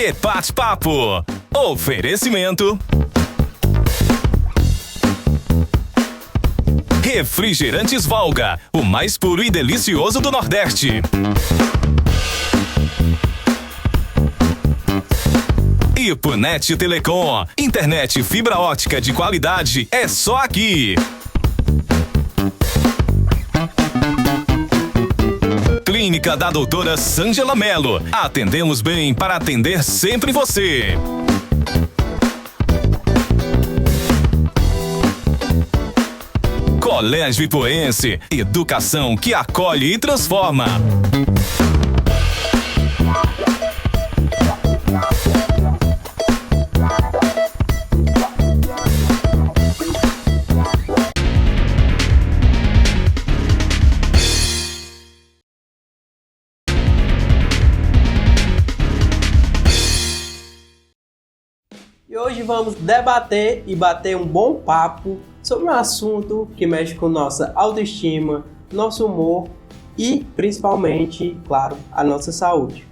De Bate-Papo. Oferecimento Refrigerantes Valga, o mais puro e delicioso do Nordeste. Ipunet Telecom, internet fibra ótica de qualidade é só aqui. Clínica da doutora Sângela Mello. Atendemos bem para atender sempre você. Colégio Ipuense, educação que acolhe e transforma. E hoje vamos debater e bater um bom papo sobre um assunto que mexe com nossa autoestima, nosso humor e, principalmente, claro, a nossa saúde.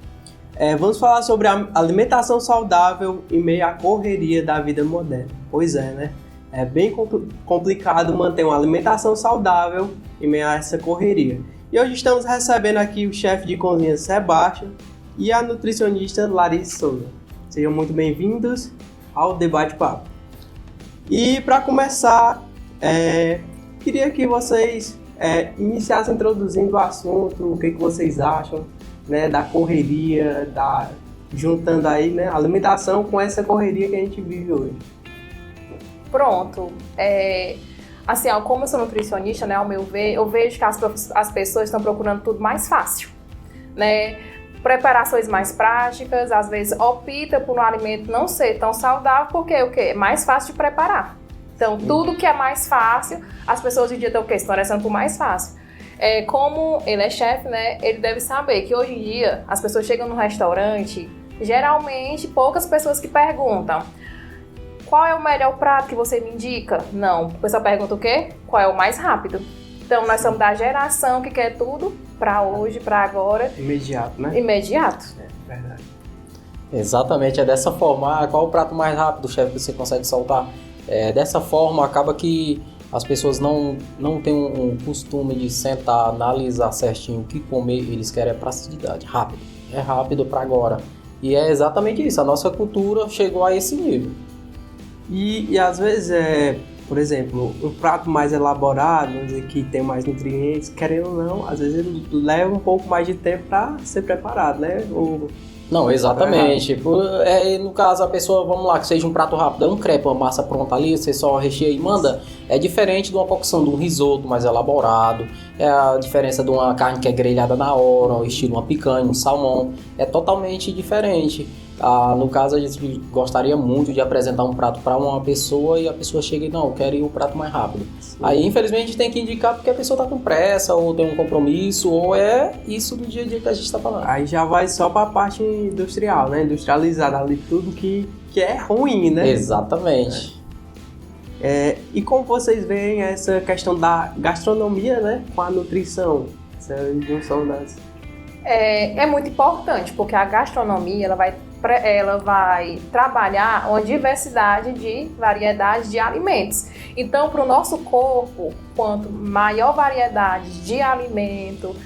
Vamos falar sobre a alimentação saudável em meio à correria da vida moderna. Pois é, né? É bem complicado manter uma alimentação saudável em meio a essa correria. E hoje estamos recebendo aqui o chefe de cozinha Sebastião e a nutricionista Larissa Souza. Sejam muito bem-vindos ao Debate Papo. E para começar, queria que vocês iniciassem introduzindo o assunto, o que vocês acham, né, da correria, juntando aí, né, a alimentação com essa correria que a gente vive hoje. Pronto. Assim, como eu sou nutricionista, né, ao meu ver, eu vejo que as pessoas estão procurando tudo mais fácil, né? Preparações mais práticas, às vezes opta por um alimento não ser tão saudável, porque o quê? É mais fácil de preparar. Então, tudo que é mais fácil, as pessoas hoje em dia estão interessando por mais fácil. Como ele é chefe, né, ele deve saber que hoje em dia as pessoas chegam no restaurante, geralmente poucas pessoas que perguntam qual é o melhor prato que você me indica? Não, o pessoal pergunta o quê? Qual é o mais rápido? Então, nós somos da geração que quer tudo para hoje, para agora. Imediato, né? Imediato. Verdade. Exatamente, é dessa forma. Qual o prato mais rápido, chefe, que você consegue soltar? Dessa forma, acaba que as pessoas não têm um costume de sentar, analisar certinho o que comer. Eles querem praticidade, rápido. É rápido para agora. E é exatamente isso, a nossa cultura chegou a esse nível. E às vezes, por exemplo, um prato mais elaborado, vamos dizer, que tem mais nutrientes, querendo ou não, às vezes ele leva um pouco mais de tempo para ser preparado, né? Não, exatamente. No caso, a pessoa, vamos lá, que seja um prato rápido, é um crepe, uma massa pronta ali, você só recheia e manda. É diferente de uma cocção de um risoto mais elaborado, é a diferença de uma carne que é grelhada na hora, estilo uma picanha, um salmão, é totalmente diferente. No caso, a gente gostaria muito de apresentar um prato para uma pessoa e a pessoa chega e não, eu quero ir um prato mais rápido. Sim. Aí, infelizmente, a gente tem que indicar porque a pessoa está com pressa, ou tem um compromisso, ou é isso do dia a dia que a gente está falando. Aí já vai só para a parte industrial, né? Industrializada ali, tudo que é ruim, né? Exatamente. E como vocês veem essa questão da gastronomia, né? Com a nutrição, essa junção das... É muito importante, porque a gastronomia, ela vai trabalhar uma diversidade de variedades de alimentos. Então, para o nosso corpo, quanto maior variedade de alimento,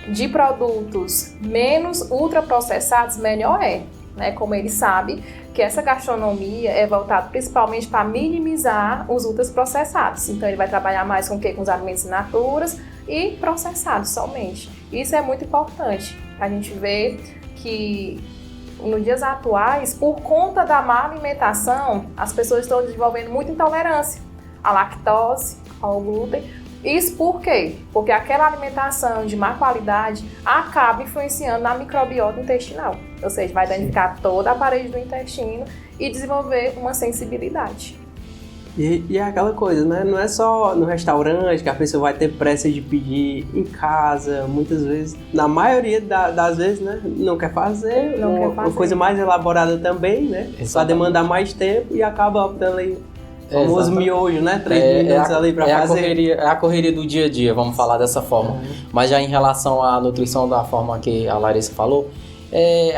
de produtos menos ultraprocessados, melhor é. Né? Como ele sabe que essa gastronomia é voltada principalmente para minimizar os ultraprocessados. Então, ele vai trabalhar mais com o quê? Com os alimentos in naturas e processados somente. Isso é muito importante. A gente vê que nos dias atuais, por conta da má alimentação, as pessoas estão desenvolvendo muita intolerância à lactose, ao glúten. Isso por quê? Porque aquela alimentação de má qualidade acaba influenciando na microbiota intestinal. Ou seja, vai danificar toda a parede do intestino e desenvolver uma sensibilidade. E é aquela coisa, né? Não é só no restaurante que a pessoa vai ter pressa de pedir em casa, muitas vezes, na maioria das vezes, né? Não quer fazer, uma coisa mais elaborada também, né? Vai demandar mais tempo e acaba optando aí o famoso miojo, né? 3 minutos ali pra fazer. É a correria do dia a dia, vamos falar dessa forma. Mas já em relação à nutrição da forma que a Larissa falou,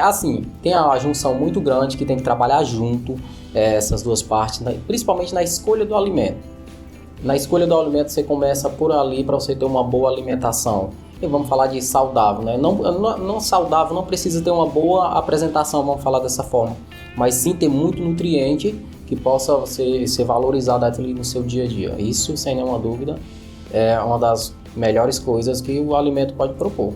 Assim, tem a junção muito grande que tem que trabalhar junto, essas duas partes, né? Principalmente na escolha do alimento. Na escolha do alimento você começa por ali para você ter uma boa alimentação. E vamos falar de saudável, né? Não saudável, não precisa ter uma boa apresentação, vamos falar dessa forma. Mas sim ter muito nutriente que possa ser valorizado ali no seu dia a dia. Isso, sem nenhuma dúvida, é uma das melhores coisas que o alimento pode propor.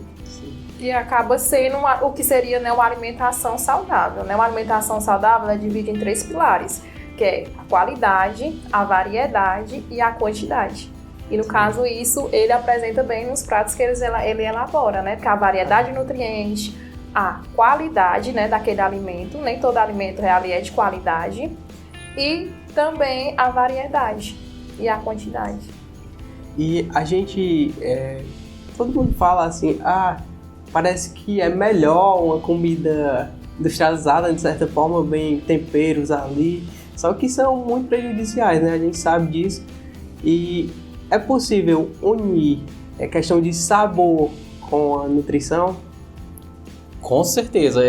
E acaba sendo o que seria, né, uma alimentação saudável. Né? Uma alimentação saudável é dividida em 3 pilares, que é a qualidade, a variedade e a quantidade. E no caso isso, ele apresenta bem nos pratos que ele elabora, né? Porque a variedade de nutrientes, a qualidade, né, daquele alimento, nem todo alimento ali é de qualidade, e também a variedade e a quantidade. E a gente, todo mundo fala assim, parece que é melhor uma comida industrializada, de certa forma, bem temperos ali, só que são muito prejudiciais, né? A gente sabe disso. E é possível unir a questão de sabor com a nutrição? Com certeza,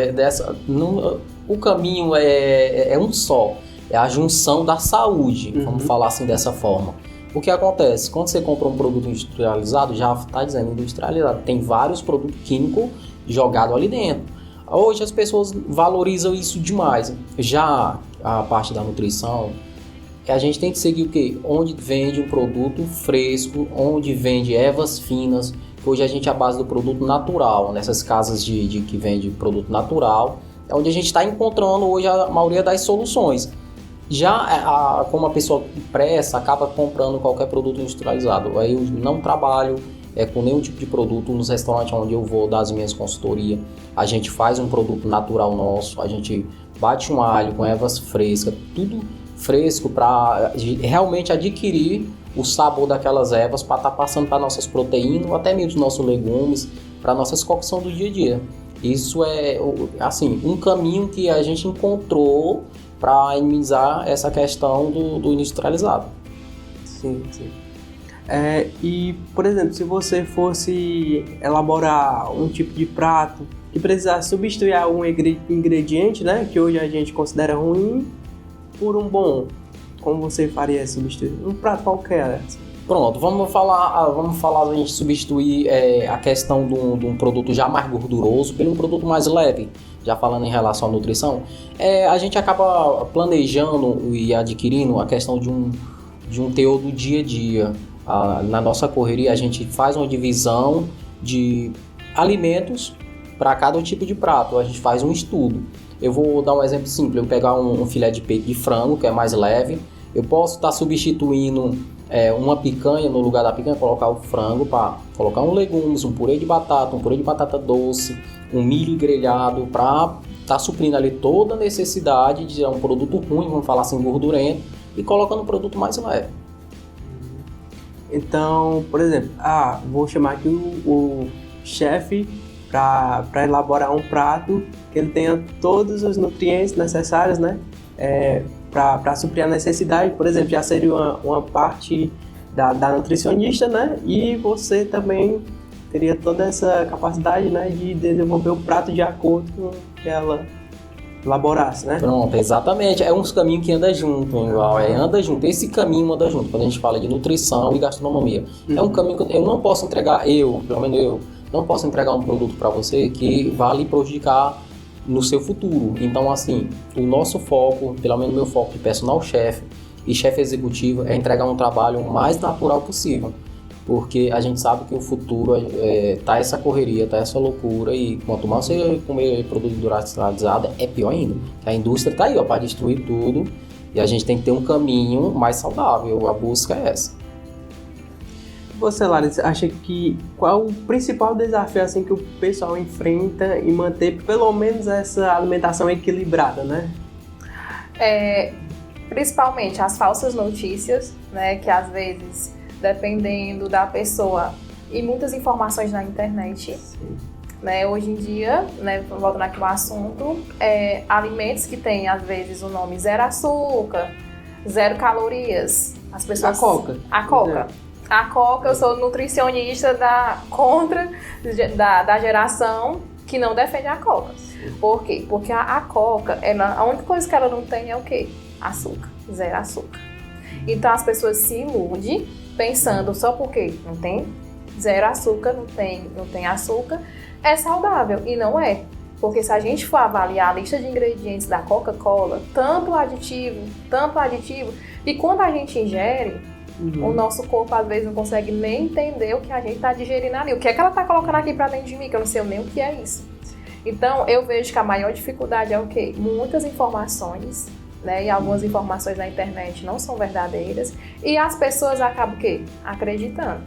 o caminho é um só, é a junção da saúde, vamos falar assim dessa forma. O que acontece? Quando você compra um produto industrializado, já está dizendo industrializado, tem vários produtos químicos jogados ali dentro. Hoje as pessoas valorizam isso demais. Já a parte da nutrição, a gente tem que seguir o quê? Onde vende um produto fresco, onde vende ervas finas. Hoje a gente é a base do produto natural, nessas casas que vende produto natural, é onde a gente está encontrando hoje a maioria das soluções. Já como a pessoa pressa, acaba comprando qualquer produto industrializado. Aí eu não trabalho com nenhum tipo de produto nos restaurantes onde eu vou dar as minhas consultorias. A gente faz um produto natural nosso, a gente bate um alho com ervas frescas, tudo fresco para realmente adquirir o sabor daquelas ervas para estar passando para nossas proteínas, ou até mesmo os nossos legumes, para nossas cocção do dia a dia. Isso é assim, um caminho que a gente encontrou para minimizar essa questão do industrializado. Sim. E, por exemplo, se você fosse elaborar um tipo de prato que precisasse substituir algum ingrediente, né, que hoje a gente considera ruim, por um bom, como você faria substituir? Um prato qualquer. Pronto, vamos falar a gente substituir a questão de um produto já mais gorduroso por um produto mais leve. Já falando em relação à nutrição, a gente acaba planejando e adquirindo a questão de um teor do dia a dia. Na nossa correria a gente faz uma divisão de alimentos para cada tipo de prato, a gente faz um estudo. Eu vou dar um exemplo simples, eu vou pegar um filé de peito de frango, que é mais leve, eu posso estar substituindo uma picanha, no lugar da picanha, colocar o frango, para colocar um legumes, um purê de batata doce, um milho grelhado, para estar suprindo ali toda a necessidade de um produto ruim, vamos falar assim, gordurento, e colocando um produto mais leve. Então, por exemplo, vou chamar aqui o chefe para elaborar um prato que ele tenha todos os nutrientes necessários, né? Para suprir a necessidade, por exemplo, já seria uma parte da nutricionista, né? E você também teria toda essa capacidade, né, de desenvolver o prato de acordo com o que ela elaborasse, né? Pronto, exatamente. É uns caminhos que andam junto, igual. Anda junto. Esse caminho anda junto. Quando a gente fala de nutrição e gastronomia, é um caminho que eu não posso entregar, pelo menos eu, não posso entregar um produto para você que vá lhe prejudicar no seu futuro. Então, assim, o nosso foco, pelo menos o meu foco de personal chef e chefe executivo, é entregar um trabalho o mais natural possível. Porque a gente sabe que o futuro tá essa correria, tá essa loucura, e quanto mais você comer produto industrializado, é pior ainda. A indústria tá aí, para destruir tudo, e a gente tem que ter um caminho mais saudável, a busca é essa. Você, Larissa, acha que qual o principal desafio assim, que o pessoal enfrenta em manter pelo menos essa alimentação equilibrada, né? Principalmente as falsas notícias, né, que às vezes, dependendo da pessoa, e muitas informações na internet, né, hoje em dia, né, voltando aqui ao assunto, alimentos que têm às vezes o nome 0 açúcar, 0 calorias, as pessoas... A Coca, eu sou nutricionista da geração que não defendem a coca. Por quê? Porque a coca, a única coisa que ela não tem é o quê? Açúcar, zero açúcar. Então as pessoas se iludem pensando só porque não tem zero açúcar, não tem açúcar, é saudável. E não é. Porque se a gente for avaliar a lista de ingredientes da Coca-Cola, tanto aditivo, e quando a gente ingere, o nosso corpo às vezes não consegue nem entender o que a gente está digerindo ali. O que é que ela está colocando aqui para dentro de mim, que eu não sei nem o que é isso. Então, eu vejo que a maior dificuldade é o quê? Muitas informações, né? E algumas informações na internet não são verdadeiras. E as pessoas acabam o quê? Acreditando.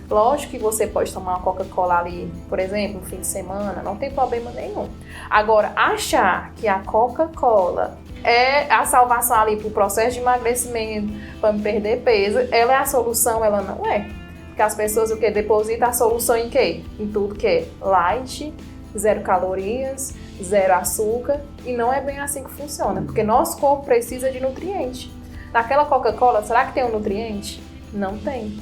Lógico que você pode tomar uma Coca-Cola ali, por exemplo, no fim de semana, não tem problema nenhum. Agora, achar que a Coca-Cola é a salvação ali para o processo de emagrecimento, para me perder peso, ela é a solução, ela não é. Porque as pessoas o quê? Depositam a solução em quê? Em tudo que é light, zero calorias, zero açúcar, e não é bem assim que funciona, porque nosso corpo precisa de nutriente. Naquela Coca-Cola, será que tem um nutriente? Não tem.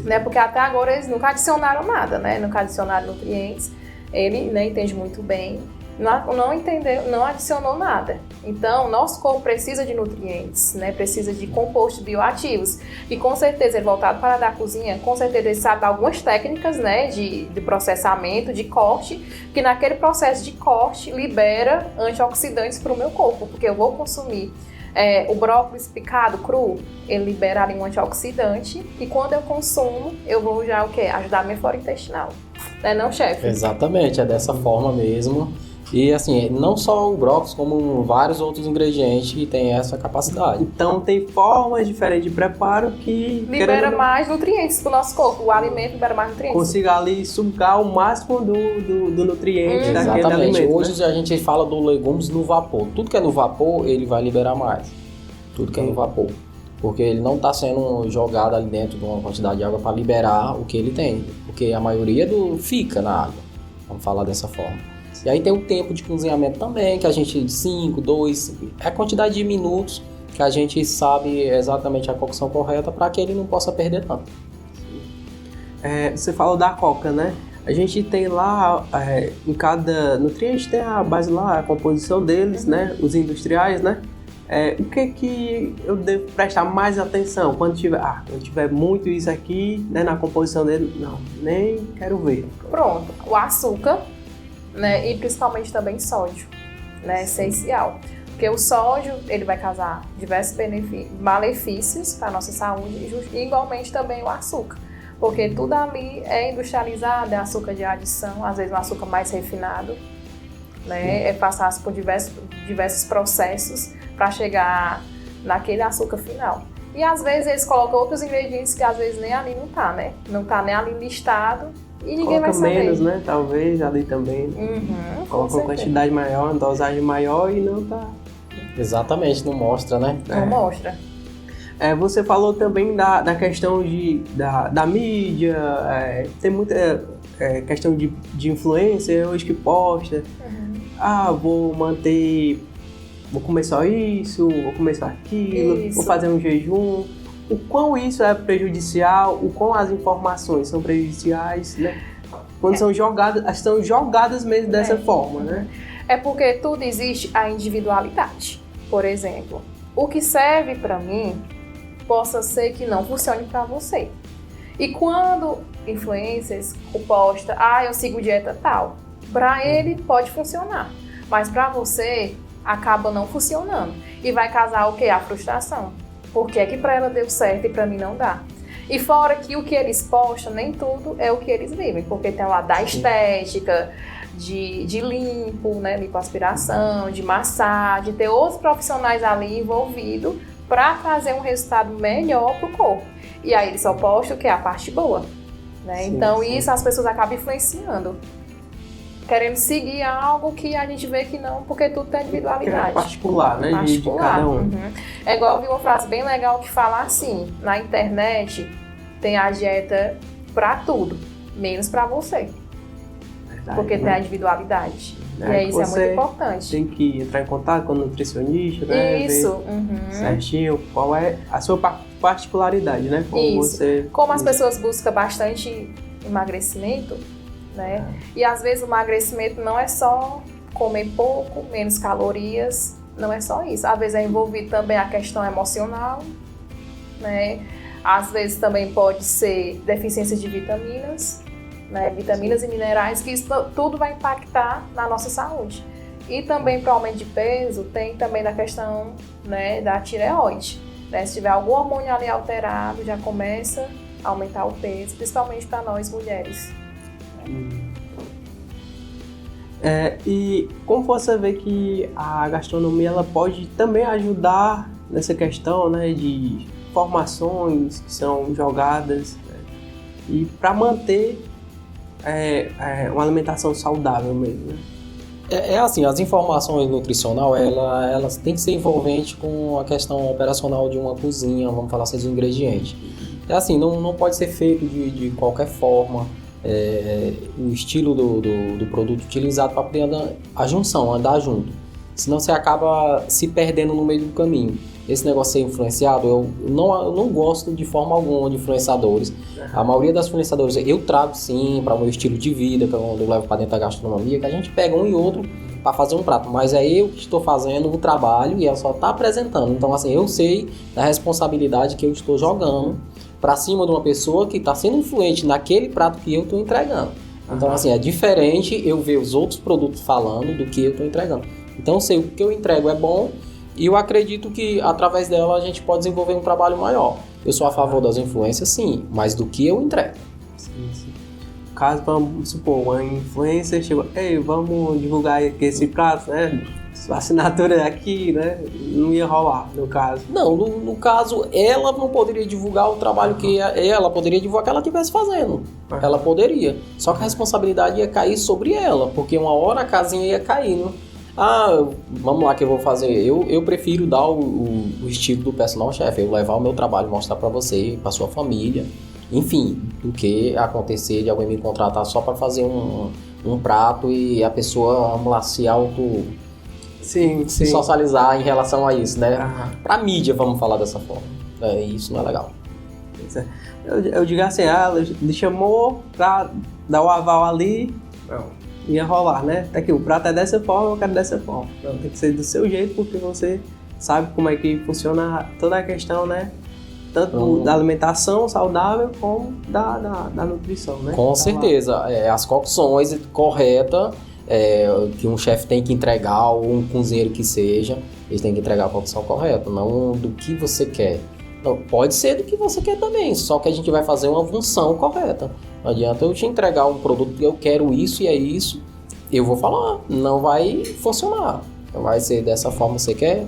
Né? Porque até agora eles nunca adicionaram nada, né? Nunca adicionaram nutrientes. Ele, né, entende muito bem. Não entendeu, não adicionou nada. Então, nosso corpo precisa de nutrientes, né? Precisa de compostos bioativos. E com certeza, ele voltado para da cozinha, com certeza ele sabe algumas técnicas, né? De processamento, de corte, que naquele processo de corte libera antioxidantes para o meu corpo, porque eu vou consumir o brócolis picado cru, ele libera ali um antioxidante, e quando eu consumo, eu vou já o quê? Ajudar a minha flora intestinal. Não, chefe? Exatamente, é dessa forma mesmo. E assim, não só o brócolis, como vários outros ingredientes que têm essa capacidade. Então tem formas diferentes de preparo que libera mais nutrientes para o nosso corpo. O alimento libera mais nutrientes. Consiga ali sugar o máximo do nutriente daquele alimento. Exatamente. Hoje a gente fala do legumes no vapor. Tudo que é no vapor, ele vai liberar mais. Tudo que é no vapor. Porque ele não está sendo jogado ali dentro de uma quantidade de água para liberar o que ele tem. Porque a maioria fica na água. Vamos falar dessa forma. E aí tem o tempo de cozinhamento também, que a gente, 5, 2, é a quantidade de minutos que a gente sabe exatamente a cocção correta para que ele não possa perder tanto. Você falou da coca, né? A gente tem lá, em cada nutriente tem a base lá, a composição deles, né? Os industriais, né? O que eu devo prestar mais atenção quando tiver muito isso aqui, né, na composição dele? Não, nem quero ver. Pronto, o açúcar, né, e principalmente também sódio, né, é essencial. Porque o sódio, ele vai causar diversos malefícios para a nossa saúde, e igualmente também o açúcar. Porque tudo ali é industrializado, é açúcar de adição, às vezes um açúcar mais refinado, né, é passar por diversos processos para chegar naquele açúcar final. E às vezes eles colocam outros ingredientes que às vezes nem ali não tá, né? Não tá nem ali listado e ninguém vai saber. Menos, né? Talvez ali também. Coloca uma quantidade maior, uma dosagem maior e não tá. Exatamente, não mostra, né? Não mostra. Você falou também da questão da mídia, tem muita questão de influencer hoje que posta. Vou comer só isso, vou comer só aquilo, vou fazer um jejum. O quão isso é prejudicial, o quão as informações são prejudiciais, né? Quando são jogadas mesmo dessa forma, né? É porque tudo existe a individualidade. Por exemplo, o que serve para mim possa ser que não funcione para você. E quando influencers postam, eu sigo dieta tal, para ele pode funcionar, mas para você acaba não funcionando. E vai causar o quê? A frustração. Porque é que para ela deu certo e para mim não dá. E fora que o que eles postam, nem tudo é o que eles vivem. Porque tem lá da estética, de limpo, né? Lipoaspiração, de massagem, ter outros profissionais ali envolvidos para trazer um resultado melhor para o corpo. E aí eles só postam o que é a parte boa. Né? Então isso as pessoas acabam influenciando. Querendo seguir algo que a gente vê que não, porque tudo tem individualidade. É particular, né? De cada um. É igual eu vi uma frase bem legal que fala assim: na internet tem a dieta pra tudo, menos pra você. Verdade, porque tem a individualidade. E aí isso é muito importante. Tem que entrar em contato com o nutricionista, né? Isso. Ver certinho qual é a sua particularidade, né? Como as pessoas buscam bastante emagrecimento, né? E às vezes o emagrecimento não é só comer pouco, menos calorias, não é só isso. Às vezes é envolvido também a questão emocional, né? Às vezes também pode ser deficiência de vitaminas, né? Vitaminas e minerais, que isso tudo vai impactar na nossa saúde. E também para o aumento de peso, tem também da questão, né, da tireoide, né? Se tiver algum hormônio ali alterado, já começa a aumentar o peso, principalmente para nós mulheres. E como você vê que a gastronomia ela pode também ajudar nessa questão, né, de informações que são jogadas, né, e para manter uma alimentação saudável mesmo, né? Assim, as informações nutricional, elas têm que ser envolventes com a questão operacional de uma cozinha, vamos falar assim, dos ingredientes. Assim, não pode ser feito de qualquer forma, o estilo do produto utilizado para poder a junção, andar junto. Senão você acaba se perdendo no meio do caminho. Esse negócio de ser influenciado, eu não gosto de forma alguma de influenciadores. A maioria das influenciadores eu trago sim para o meu estilo de vida, que eu levo para dentro da gastronomia, que a gente pega um e outro para fazer um prato. Mas é eu que estou fazendo o trabalho e ela só está apresentando. Então assim, eu sei da responsabilidade que eu estou jogando para cima de uma pessoa que está sendo influente naquele prato que eu estou entregando. Então assim, é diferente eu ver os outros produtos falando do que eu estou entregando. Então eu sei o que eu entrego é bom. E eu acredito que através dela a gente pode desenvolver um trabalho maior. Eu sou a favor das influências, sim, mas do que eu entrego. Sim. Caso, vamos supor, uma influencer chegou, ei, vamos divulgar aqui esse prato, né? Sua assinatura aqui, né? Não ia rolar, no caso. Não, no caso, ela não poderia divulgar o trabalho que ela poderia divulgar que ela estivesse fazendo. Ela poderia. Só que a responsabilidade ia cair sobre ela, porque uma hora a casinha ia caindo. Vamos lá que eu vou fazer. Eu prefiro dar o estilo do personal chef, eu levar o meu trabalho, mostrar para você, para sua família, enfim, do que acontecer de alguém me contratar só para fazer um prato e a pessoa, vamos lá, se socializar em relação a isso, né? Pra mídia, vamos falar dessa forma. Isso não é legal. Eu digo assim, ela me chamou pra dar o aval ali, não. Ia rolar, né? Tá aqui, o prato é dessa forma, eu quero dessa forma. Não, tem que ser do seu jeito, porque você sabe como é que funciona toda a questão, né? Tanto da alimentação saudável, como da nutrição, né? Com certeza. As cocções corretas que um chefe tem que entregar, ou um cozinheiro que seja, eles têm que entregar a cocção correta, não do que você quer. Não, pode ser do que você quer também, só que a gente vai fazer uma função correta. Não adianta eu te entregar um produto que eu quero isso e é isso, eu vou falar, não vai funcionar. Não vai ser dessa forma que você quer.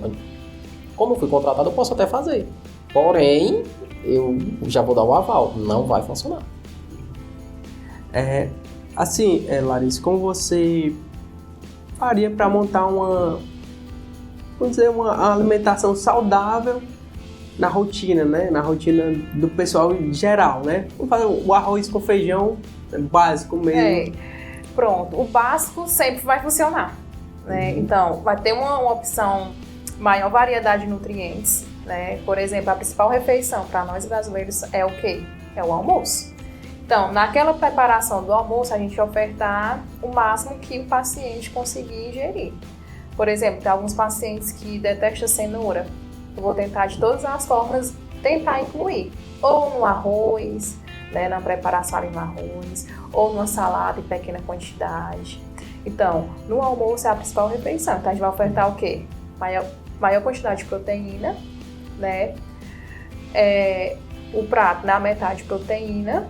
Como eu fui contratado, eu posso até fazer. Porém, eu já vou dar o aval, não vai funcionar. Assim, Larissa, como você faria para montar uma alimentação saudável na rotina, né? Na rotina do pessoal em geral, né? Vamos fazer o arroz com feijão básico mesmo. Pronto, o básico sempre vai funcionar, né? Então, vai ter uma opção, maior variedade de nutrientes, né? Por exemplo, a principal refeição para nós brasileiros é o quê? É o almoço. Então, naquela preparação do almoço, a gente ofertar o máximo que o paciente conseguir ingerir. Por exemplo, tem alguns pacientes que detestam cenoura. Eu vou tentar de todas as formas tentar incluir, ou no arroz, né, na preparação ali no arroz, ou numa salada em pequena quantidade. Então, no almoço é a principal refeição. Então, a gente vai ofertar o quê? Maior quantidade de proteína, né? O prato na metade de proteína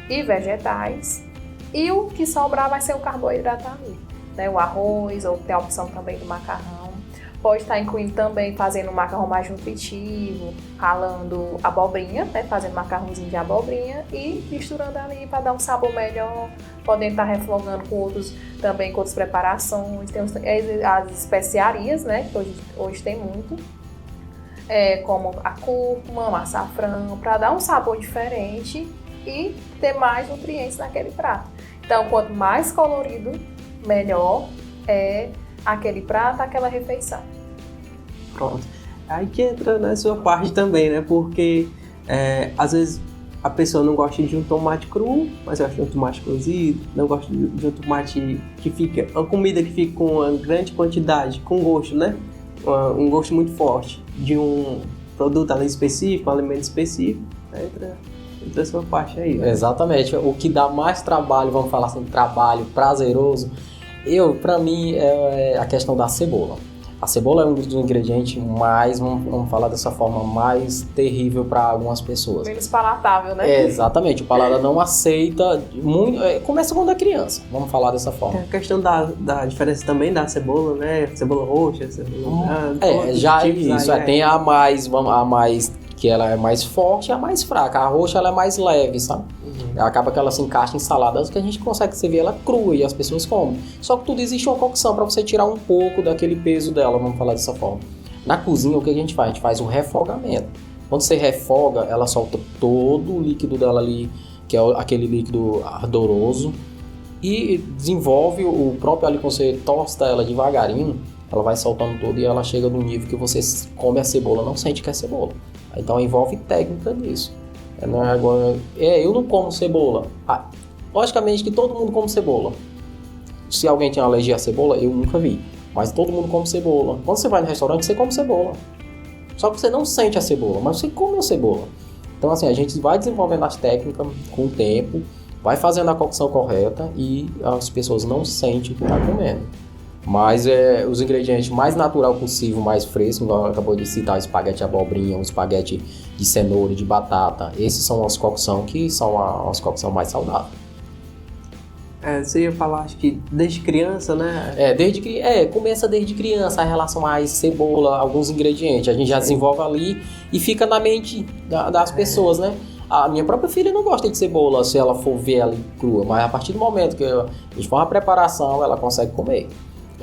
e vegetais. E o que sobrar vai ser o carboidrato ali, né? O arroz, ou tem a opção também do macarrão. Pode estar incluindo também, fazendo um macarrão mais nutritivo, ralando abobrinha, né? Fazendo macarrãozinho de abobrinha e misturando ali para dar um sabor melhor. Podem estar refogando com outras preparações. Tem as especiarias, né? Que hoje tem muito. Como a cúrcuma, o açafrão, para dar um sabor diferente e ter mais nutrientes naquele prato. Então, quanto mais colorido, melhor é aquele prato, aquela refeição. Pronto. Aí que entra na sua parte também, né? Porque às vezes a pessoa não gosta de um tomate cru, mas gosta de um tomate cozido, não gosta de um tomate que fica, uma comida que fica com uma grande quantidade, com gosto, né? Um gosto muito forte de um produto ali específico, um alimento específico, entra essa parte aí. Né? Exatamente. O que dá mais trabalho, vamos falar assim, trabalho prazeroso, pra mim, é a questão da cebola. A cebola é um dos ingredientes mais, vamos falar dessa forma, mais terrível para algumas pessoas. Menos palatável, né? Exatamente, o paladar não aceita, muito, começa quando é criança, vamos falar dessa forma. A questão da diferença também da cebola, né? Cebola roxa, cebola branca. Já isso, tem a mais, que ela é mais forte e a mais fraca. A roxa ela é mais leve, sabe? Acaba que ela se encaixa em saladas que a gente consegue ver ela crua e as pessoas comem. Só que tudo existe uma cocção para você tirar um pouco daquele peso dela, vamos falar dessa forma. Na cozinha, o que a gente faz? A gente faz o refogamento. Quando você refoga, ela solta todo o líquido dela ali, que é aquele líquido ardoroso, e desenvolve o próprio ali, quando você tosta ela devagarinho, ela vai soltando tudo e ela chega no nível que você come a cebola, não sente que é cebola. Então envolve técnica nisso. Eu não como cebola. Logicamente que todo mundo come cebola. Se alguém tem alergia à cebola, eu nunca vi. Mas todo mundo come cebola. Quando você vai no restaurante, você come cebola. Só que você não sente a cebola, mas você come a cebola. Então assim, a gente vai desenvolvendo as técnicas com o tempo, vai fazendo a cocção correta e as pessoas não sentem o que está comendo. Mas os ingredientes mais natural possível, mais fresco, igual acabou de citar, o espaguete de abobrinha, o espaguete de cenoura, de batata, esses são as cocção que são as cocção mais saudáveis. Você ia falar, acho que desde criança, né? Começa desde criança a relação a cebola, alguns ingredientes, a gente já desenvolve ali e fica na mente das pessoas, né? A minha própria filha não gosta de cebola se ela for ver ela crua, mas a partir do momento que a gente faz uma preparação, ela consegue comer.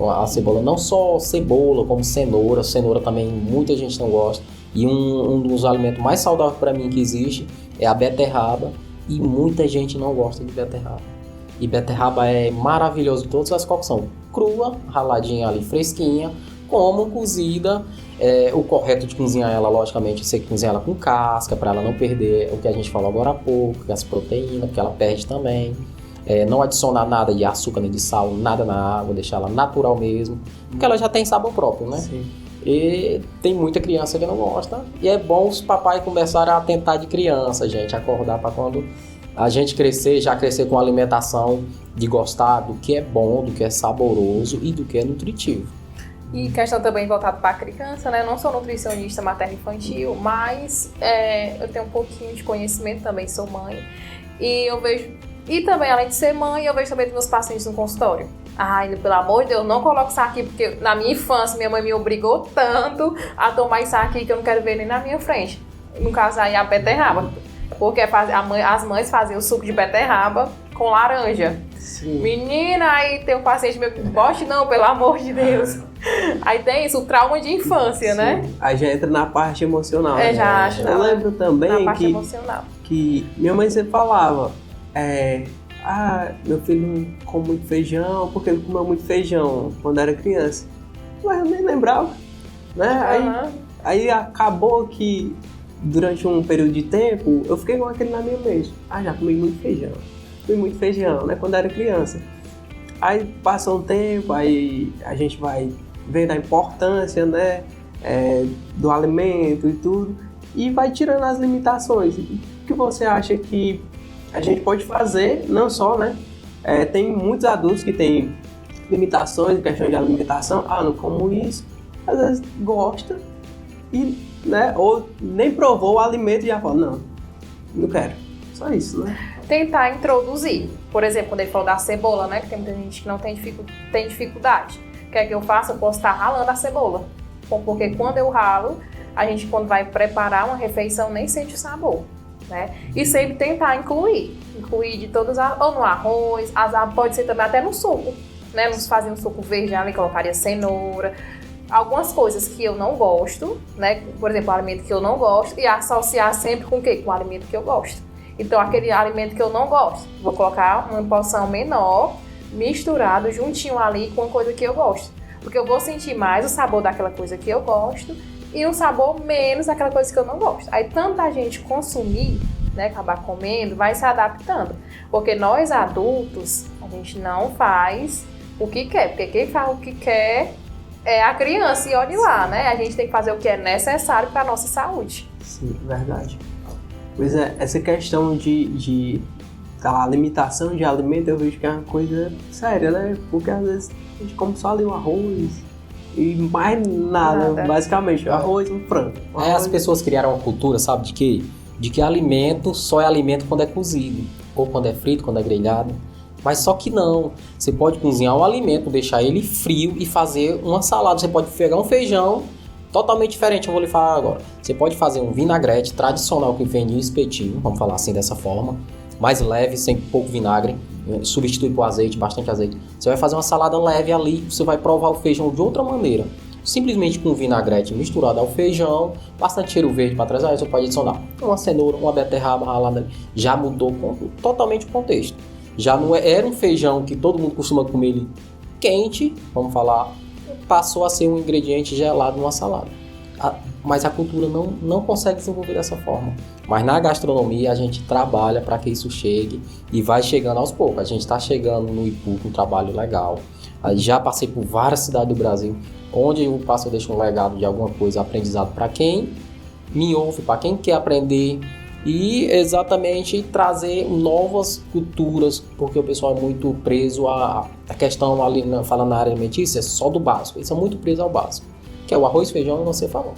A cebola, não só cebola, como cenoura também muita gente não gosta. E um dos alimentos mais saudáveis para mim que existe é a beterraba, e muita gente não gosta de beterraba. E beterraba é maravilhoso, todas as cocções, crua, raladinha ali, fresquinha, como cozida. O correto de cozinhar ela, logicamente, você cozinhar ela com casca, para ela não perder o que a gente falou agora há pouco, as proteínas, porque ela perde também. Não adicionar nada de açúcar nem de sal, nada na água, deixar ela natural mesmo, porque ela já tem sabor próprio, né? Sim. E tem muita criança que não gosta, e é bom os papais começarem a atentar de criança, gente, acordar para quando a gente crescer, já crescer com alimentação, de gostar do que é bom, do que é saboroso e do que é nutritivo. E questão também voltada para a criança, né? Eu não sou nutricionista materno-infantil, mas eu tenho um pouquinho de conhecimento também, sou mãe, e eu vejo. E também, além de ser mãe, eu vejo também dos meus pacientes no consultório. Ai, pelo amor de Deus, não coloque isso aqui, porque na minha infância minha mãe me obrigou tanto a tomar isso aqui que eu não quero ver nem na minha frente. No caso aí, a beterraba. Porque as mães faziam o suco de beterraba com laranja. Sim. Menina, aí tem um paciente meu que gosta, não, pelo amor de Deus. Aí tem isso, o trauma de infância, né? Aí já entra na parte emocional. Já acho. Eu lembro também na parte emocional. Que minha mãe sempre falava... meu filho não come muito feijão, porque ele comeu muito feijão quando era criança. Mas eu nem lembrava, né? Aí acabou que durante um período de tempo eu fiquei com aquele na minha mente. Já comi muito feijão, né? Quando era criança. Aí passou um tempo, aí a gente vai vendo a importância, né? Do alimento e tudo, e vai tirando as limitações. O que você acha que a gente pode fazer, não só, né? Tem muitos adultos que têm limitações em questão de alimentação. Não como isso. Às vezes gosta e, né? Ou nem provou o alimento e já fala, não quero. Só isso, né? Tentar introduzir. Por exemplo, quando ele falou da cebola, né? Que tem muita gente que não tem dificuldade. O que é que eu faço? Eu posso estar ralando a cebola. Porque quando eu ralo, a gente quando vai preparar uma refeição nem sente o sabor. Né? E sempre tentar incluir de todas ou no arroz, pode ser também até no suco, né? Nos fazia um suco verde ali, colocaria cenoura, algumas coisas que eu não gosto, né? Por exemplo, um alimento que eu não gosto e associar sempre com o quê? Com o alimento que eu gosto. Então, aquele alimento que eu não gosto, vou colocar uma porção menor, misturado juntinho ali com a coisa que eu gosto, porque eu vou sentir mais o sabor daquela coisa que eu gosto e um sabor menos daquela coisa que eu não gosto. Aí tanta gente consumir, né, acabar comendo, vai se adaptando. Porque nós adultos, a gente não faz o que quer, porque quem faz o que quer é a criança, e olhe lá, né? A gente tem que fazer o que é necessário para a nossa saúde. Sim, verdade. Pois é, essa questão da limitação de alimento, eu vejo que é uma coisa séria, né? Porque às vezes a gente come só ali um arroz e mais nada. Basicamente, arroz e um frango. As pessoas criaram uma cultura, sabe, de quê? De que alimento só é alimento quando é cozido, ou quando é frito, quando é grelhado. Mas só que não, você pode cozinhar um alimento, deixar ele frio e fazer uma salada. Você pode pegar um feijão totalmente diferente, eu vou lhe falar agora. Você pode fazer um vinagrete tradicional que vem no espetinho, vamos falar assim dessa forma, mais leve, sem pouco vinagre, substitui por azeite, bastante azeite. Você vai fazer uma salada leve ali, você vai provar o feijão de outra maneira. Simplesmente com o vinagrete misturado ao feijão, bastante cheiro verde para trás, aí você pode adicionar uma cenoura, uma beterraba ralada, já mudou totalmente o contexto. Já não era um feijão que todo mundo costuma comer ele quente, vamos falar, passou a ser um ingrediente gelado numa salada. Mas a cultura não consegue desenvolver dessa forma. Mas na gastronomia a gente trabalha para que isso chegue e vai chegando aos poucos. A gente está chegando no Ipu com um trabalho legal. Já passei por várias cidades do Brasil, onde eu passo e deixo um legado de alguma coisa, aprendizado para quem me ouve, para quem quer aprender. E exatamente trazer novas culturas, porque o pessoal é muito preso à questão ali, falando na área alimentícia, só do básico. Eles são muito presos ao básico, que é o arroz, feijão e você falou.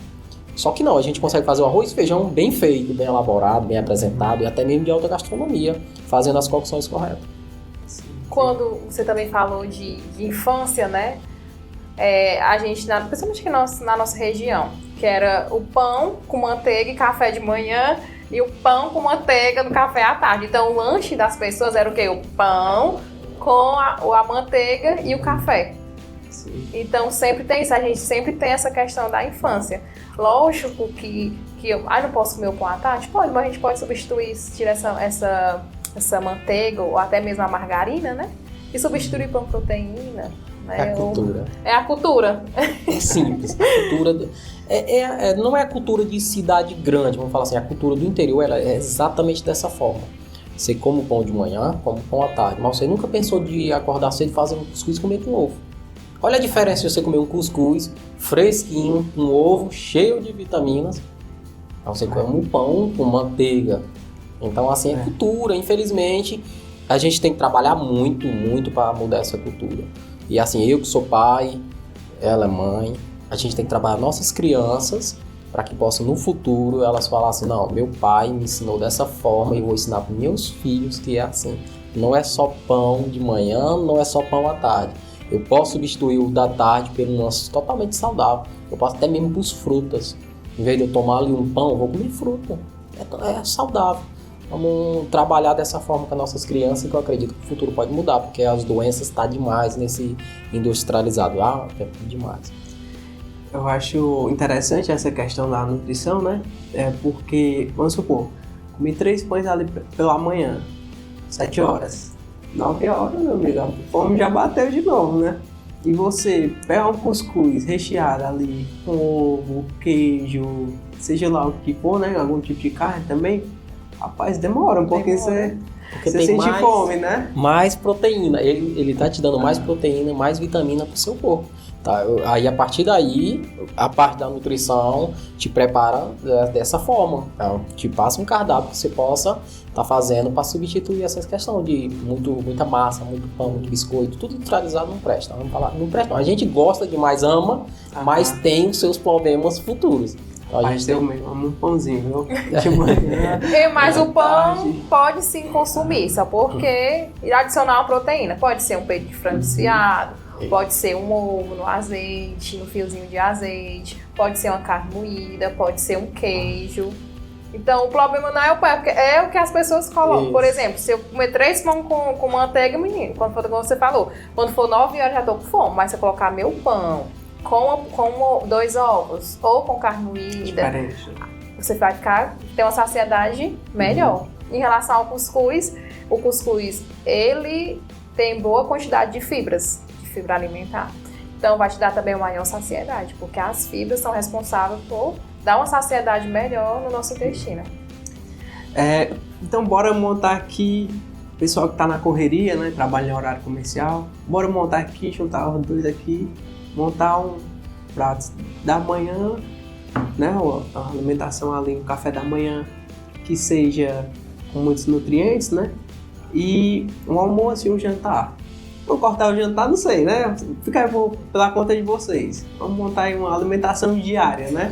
Só que não, a gente consegue fazer o arroz e feijão bem feito, bem elaborado, bem apresentado e até mesmo de alta gastronomia, fazendo as cocções corretas. Quando você também falou de infância, né? A gente, principalmente aqui na nossa região, que era o pão com manteiga e café de manhã, e o pão com manteiga no café à tarde. Então, o lanche das pessoas era o quê? O pão com a manteiga e o café. Sim. Então, sempre tem isso. A gente sempre tem essa questão da infância. Lógico que eu não posso comer o pão à tarde? Pode, mas a gente pode substituir, tirar essa manteiga ou até mesmo a margarina, né? E substituir por proteína. Né? É a cultura. É a cultura. É simples. A cultura não é a cultura de cidade grande, vamos falar assim. A cultura do interior ela é exatamente dessa forma. Você come o pão de manhã, come o pão à tarde, mas você nunca pensou de acordar cedo e fazer um cuscuz e comer com ovo. Olha a diferença de você comer um cuscuz fresquinho, com ovo, cheio de vitaminas. Aí você come um pão com manteiga. Então, assim, é cultura. Infelizmente, a gente tem que trabalhar muito, muito para mudar essa cultura. E assim, eu que sou pai, ela é mãe, a gente tem que trabalhar nossas crianças para que possam, no futuro, elas falassem, não, meu pai me ensinou dessa forma e eu vou ensinar para meus filhos que é assim. Não é só pão de manhã, não é só pão à tarde. Eu posso substituir o da tarde por um lanche totalmente saudável. Eu posso até mesmo por frutas. Em vez de eu tomar ali um pão, eu vou comer fruta. É saudável. Vamos trabalhar dessa forma com as nossas crianças, que eu acredito que o futuro pode mudar, porque as doenças estão demais nesse industrializado. É demais. Eu acho interessante essa questão da nutrição, né? Porque, vamos supor, comi 3 pães ali pela manhã, 7 horas. 9 horas, meu amigo, a fome já bateu de novo, né? E você pega um cuscuz recheado ali com ovo, queijo, seja lá o que for, né? Algum tipo de carne também. Rapaz, demora um pouquinho, você sente fome, né? Mais proteína, ele tá te dando mais proteína, mais vitamina pro seu corpo. Tá? Aí a partir daí, a parte da nutrição te prepara dessa forma. Tá? Te passa um cardápio que você possa estar fazendo para substituir essa questão de muita massa, muito pão, muito biscoito, tudo industrializado não presta. Vamos falar, não presta. A gente gosta demais, ama, mas tem os seus problemas futuros. Mas eu amo um pãozinho, viu? Mas o pão pode sim consumir, só porque adicionar uma proteína. Pode ser um peito de frango desfiado, pode ser um ovo no azeite, no fiozinho de azeite, pode ser uma carne moída, pode ser um queijo. Então o problema não é o pão, é o que as pessoas colocam. Isso. Por exemplo, se eu comer 3 pão com manteiga, menino, como você falou, quando for 9 horas já tô com fome, mas se eu colocar meu pão com 2 ovos ou com carne moída, você vai ter uma saciedade melhor. Em relação ao cuscuz, o cuscuz ele tem boa quantidade de fibra alimentar. Então vai te dar também uma maior saciedade, porque as fibras são responsáveis por dar uma saciedade melhor no nosso intestino. Então bora montar aqui, pessoal que tá na correria, né, trabalha em horário comercial, bora montar aqui, juntar os dois aqui, montar um prato da manhã, né, uma alimentação ali, um café da manhã que seja com muitos nutrientes, né, e um almoço e um jantar. Vou cortar o jantar, não sei, né? Fica pela conta de vocês. Vamos montar aí uma alimentação diária, né?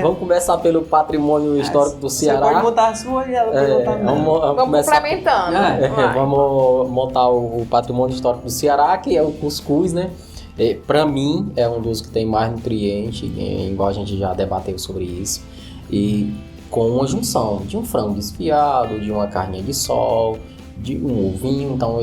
Vamos começar pelo patrimônio histórico do Ceará. Você pode montar a sua e ela pode montar a minha. Vamos complementando. Vamos montar o patrimônio histórico do Ceará, que é o cuscuz, né? Para mim, é um dos que tem mais nutriente, igual a gente já debateu sobre isso. E com uma junção de um frango desfiado, de uma carninha de sol, de um ovinho, então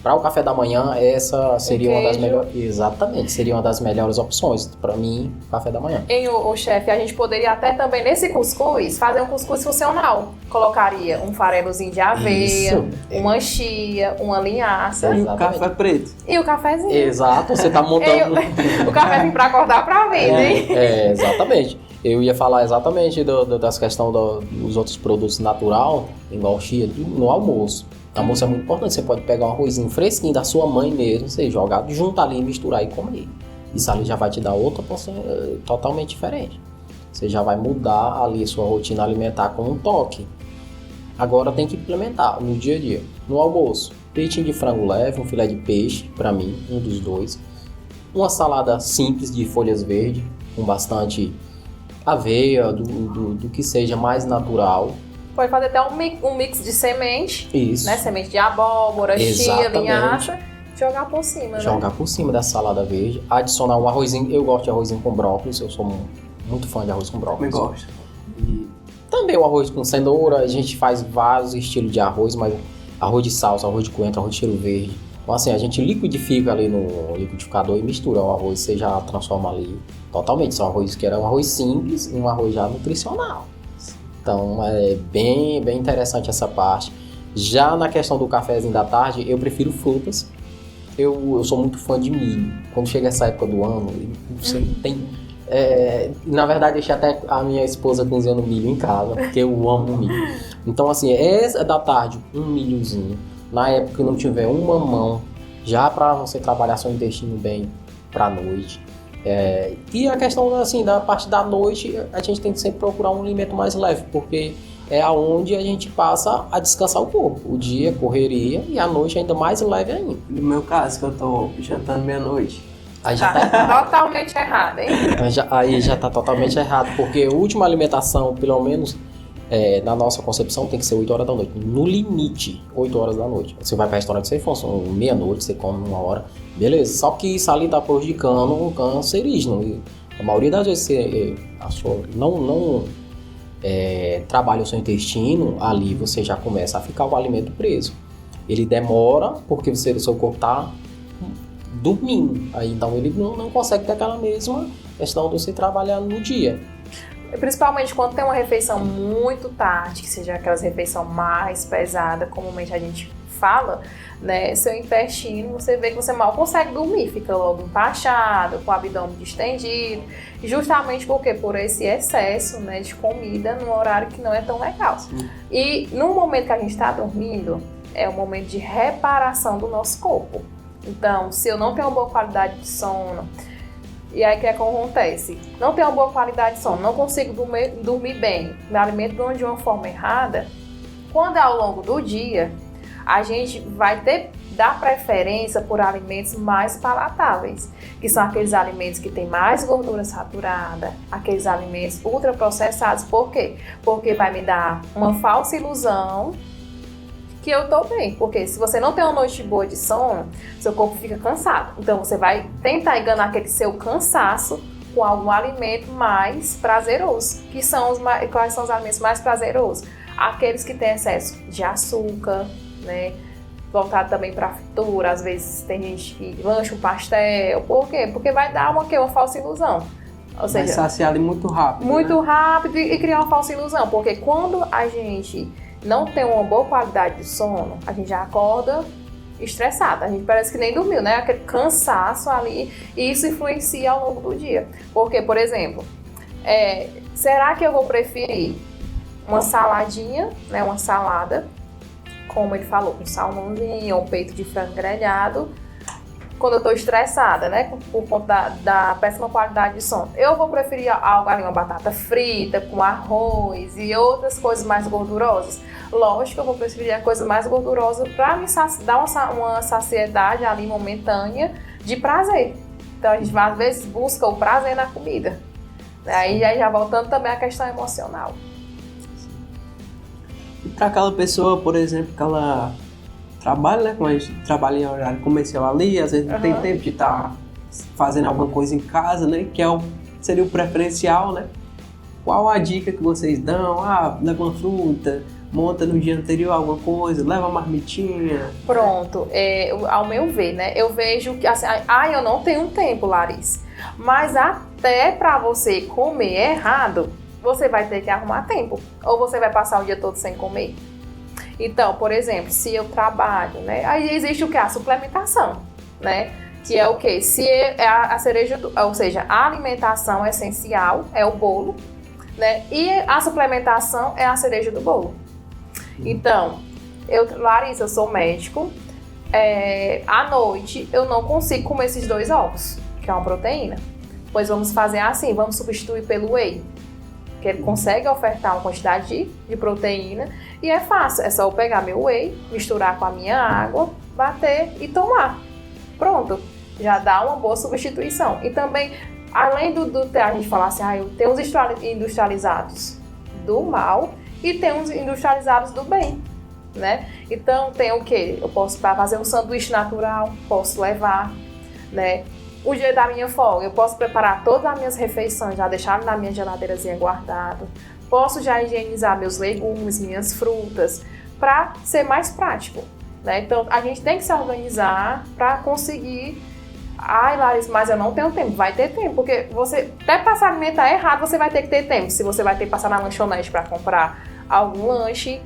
para o café da manhã, essa seria uma das melhores. Exatamente, seria uma das melhores opções para mim, café da manhã. O chefe, a gente poderia até também nesse cuscuz fazer um cuscuz funcional. Colocaria um farelozinho de aveia, uma chia, uma linhaça. E o café preto. E o cafezinho. Exato, você tá montando. O cafezinho para acordar para vida, hein? Exatamente. Eu ia falar exatamente das questões dos outros produtos natural, igual chia, no almoço. O almoço é muito importante. Você pode pegar um arrozinho fresquinho da sua mãe mesmo, você jogar junto ali, misturar e comer. Isso ali já vai te dar outra porção totalmente diferente. Você já vai mudar ali a sua rotina alimentar com um toque. Agora tem que implementar no dia a dia. No almoço, peitinho de frango leve, um filé de peixe, para mim, um dos dois. Uma salada simples de folhas verdes, com bastante aveia, do que seja mais natural. Pode fazer até um mix de semente. Isso. Né? Semente de abóbora, chia, linhaça. Jogar por cima, Jogar por cima da salada verde. Adicionar um arrozinho. Eu gosto de arrozinho com brócolis. Eu sou muito fã de arroz com brócolis. Eu gosto. E também o arroz com cenoura. A gente faz vários estilos de arroz, mas arroz de salsa, arroz de coentro, arroz de cheiro verde. Então assim, a gente liquidifica ali no liquidificador e mistura o arroz. Você já transforma ali totalmente. São arroz que era um arroz simples e um arroz já nutricional. Então é bem interessante essa parte. Já na questão do cafezinho da tarde, eu prefiro frutas. Eu sou muito fã de milho. Quando chega essa época do ano, você tem... na verdade, deixei até a minha esposa cozinhando milho em casa, porque eu amo milho. Então assim, da tarde, um milhozinho. Na época que não tiver um mamão, já para você trabalhar seu intestino bem pra noite. E a questão assim, da parte da noite, a gente tem que sempre procurar um alimento mais leve, porque é aonde a gente passa a descansar o corpo. O dia, correria, e a noite ainda mais leve ainda. No meu caso, que eu tô jantando meia-noite. Aí já tá totalmente errado, hein? Aí já tá totalmente errado, porque a última alimentação, pelo menos na nossa concepção, tem que ser 8 horas da noite. No limite, 8 horas da noite. Você vai para restaurante, você for meia-noite, você come 1 hora, beleza. Só que isso ali tá prejudicando um cancerígeno. E a maioria das vezes você não trabalha o seu intestino, ali você já começa a ficar o alimento preso. Ele demora porque o seu corpo tá dormindo. Aí, então ele não consegue ter aquela mesma questão de você trabalhar no dia. Principalmente quando tem uma refeição muito tarde, que seja aquelas refeições mais pesadas, comumente a gente fala, né? Seu intestino, você vê que você mal consegue dormir, fica logo empachado, com o abdômen distendido, justamente porque por esse excesso, né, de comida num horário que não é tão legal. Sim. E no momento que a gente está dormindo, é o momento de reparação do nosso corpo. Então, se eu não tenho uma boa qualidade de sono, e aí o que acontece? Não tenho uma boa qualidade de sono, não consigo dormir bem, me alimento de uma forma errada, quando é ao longo do dia, a gente vai dar preferência por alimentos mais palatáveis, que são aqueles alimentos que têm mais gordura saturada, aqueles alimentos ultraprocessados. Por quê? Porque vai me dar uma falsa ilusão que eu tô bem, porque se você não tem uma noite boa de sono, seu corpo fica cansado. Então você vai tentar enganar aquele seu cansaço com algum alimento mais prazeroso. Quais são os alimentos mais prazerosos? Aqueles que têm excesso de açúcar, né? Voltado também para fritura, às vezes tem gente que lancha um pastel. Por quê? Porque vai dar uma falsa ilusão. Ou seja, vai saciar ali muito rápido. Muito rápido e criar uma falsa ilusão, porque quando a gente não tem uma boa qualidade de sono, a gente já acorda estressado, a gente parece que nem dormiu, né? Aquele cansaço ali, e isso influencia ao longo do dia. Porque, por exemplo, será que eu vou preferir uma saladinha, né, uma salada, como ele falou, com salmãozinho ou um peito de frango grelhado. Quando eu tô estressada, né, por conta da péssima qualidade de som, eu vou preferir algo ali, uma batata frita com arroz e outras coisas mais gordurosas. Lógico que eu vou preferir a coisa mais gordurosa para me dar uma saciedade ali momentânea de prazer. Então a gente às vezes busca o prazer na comida. Aí já voltando também à questão emocional. E para aquela pessoa, por exemplo, que ela trabalha, né? Como a gente trabalha em horário comercial ali, às vezes não tem tempo de estar fazendo alguma coisa em casa, né? Que seria o preferencial, né? Qual a dica que vocês dão? Leva uma fruta, monta no dia anterior alguma coisa, leva uma marmitinha. Pronto, ao meu ver, né? Eu vejo que assim, eu não tenho tempo, Larissa. Mas até para você comer errado, você vai ter que arrumar tempo. Ou você vai passar o dia todo sem comer. Então, por exemplo, se eu trabalho, né? Aí existe o que? A suplementação, né? Que é o quê? Se é a cereja, ou seja, a alimentação é essencial, é o bolo, né? E a suplementação é a cereja do bolo. Então, Larissa, eu sou médico, à noite eu não consigo comer esses 2 ovos, que é uma proteína. Pois vamos fazer assim, vamos substituir pelo whey, que ele consegue ofertar uma quantidade de proteína e é fácil, é só eu pegar meu whey, misturar com a minha água, bater e tomar. Pronto, já dá uma boa substituição. E também, além a gente falar assim, tem uns industrializados do mal e tem uns industrializados do bem, né? Então tem o quê? Eu posso fazer um sanduíche natural, posso levar, né? O dia da minha folga, eu posso preparar todas as minhas refeições, já deixar na minha geladeirazinha guardado. Posso já higienizar meus legumes, minhas frutas, para ser mais prático, né? Então, a gente tem que se organizar para conseguir... Larissa, mas eu não tenho tempo. Vai ter tempo, porque você até passar a alimentar errado, você vai ter que ter tempo. Se você vai ter que passar na lanchonete para comprar algum lanche,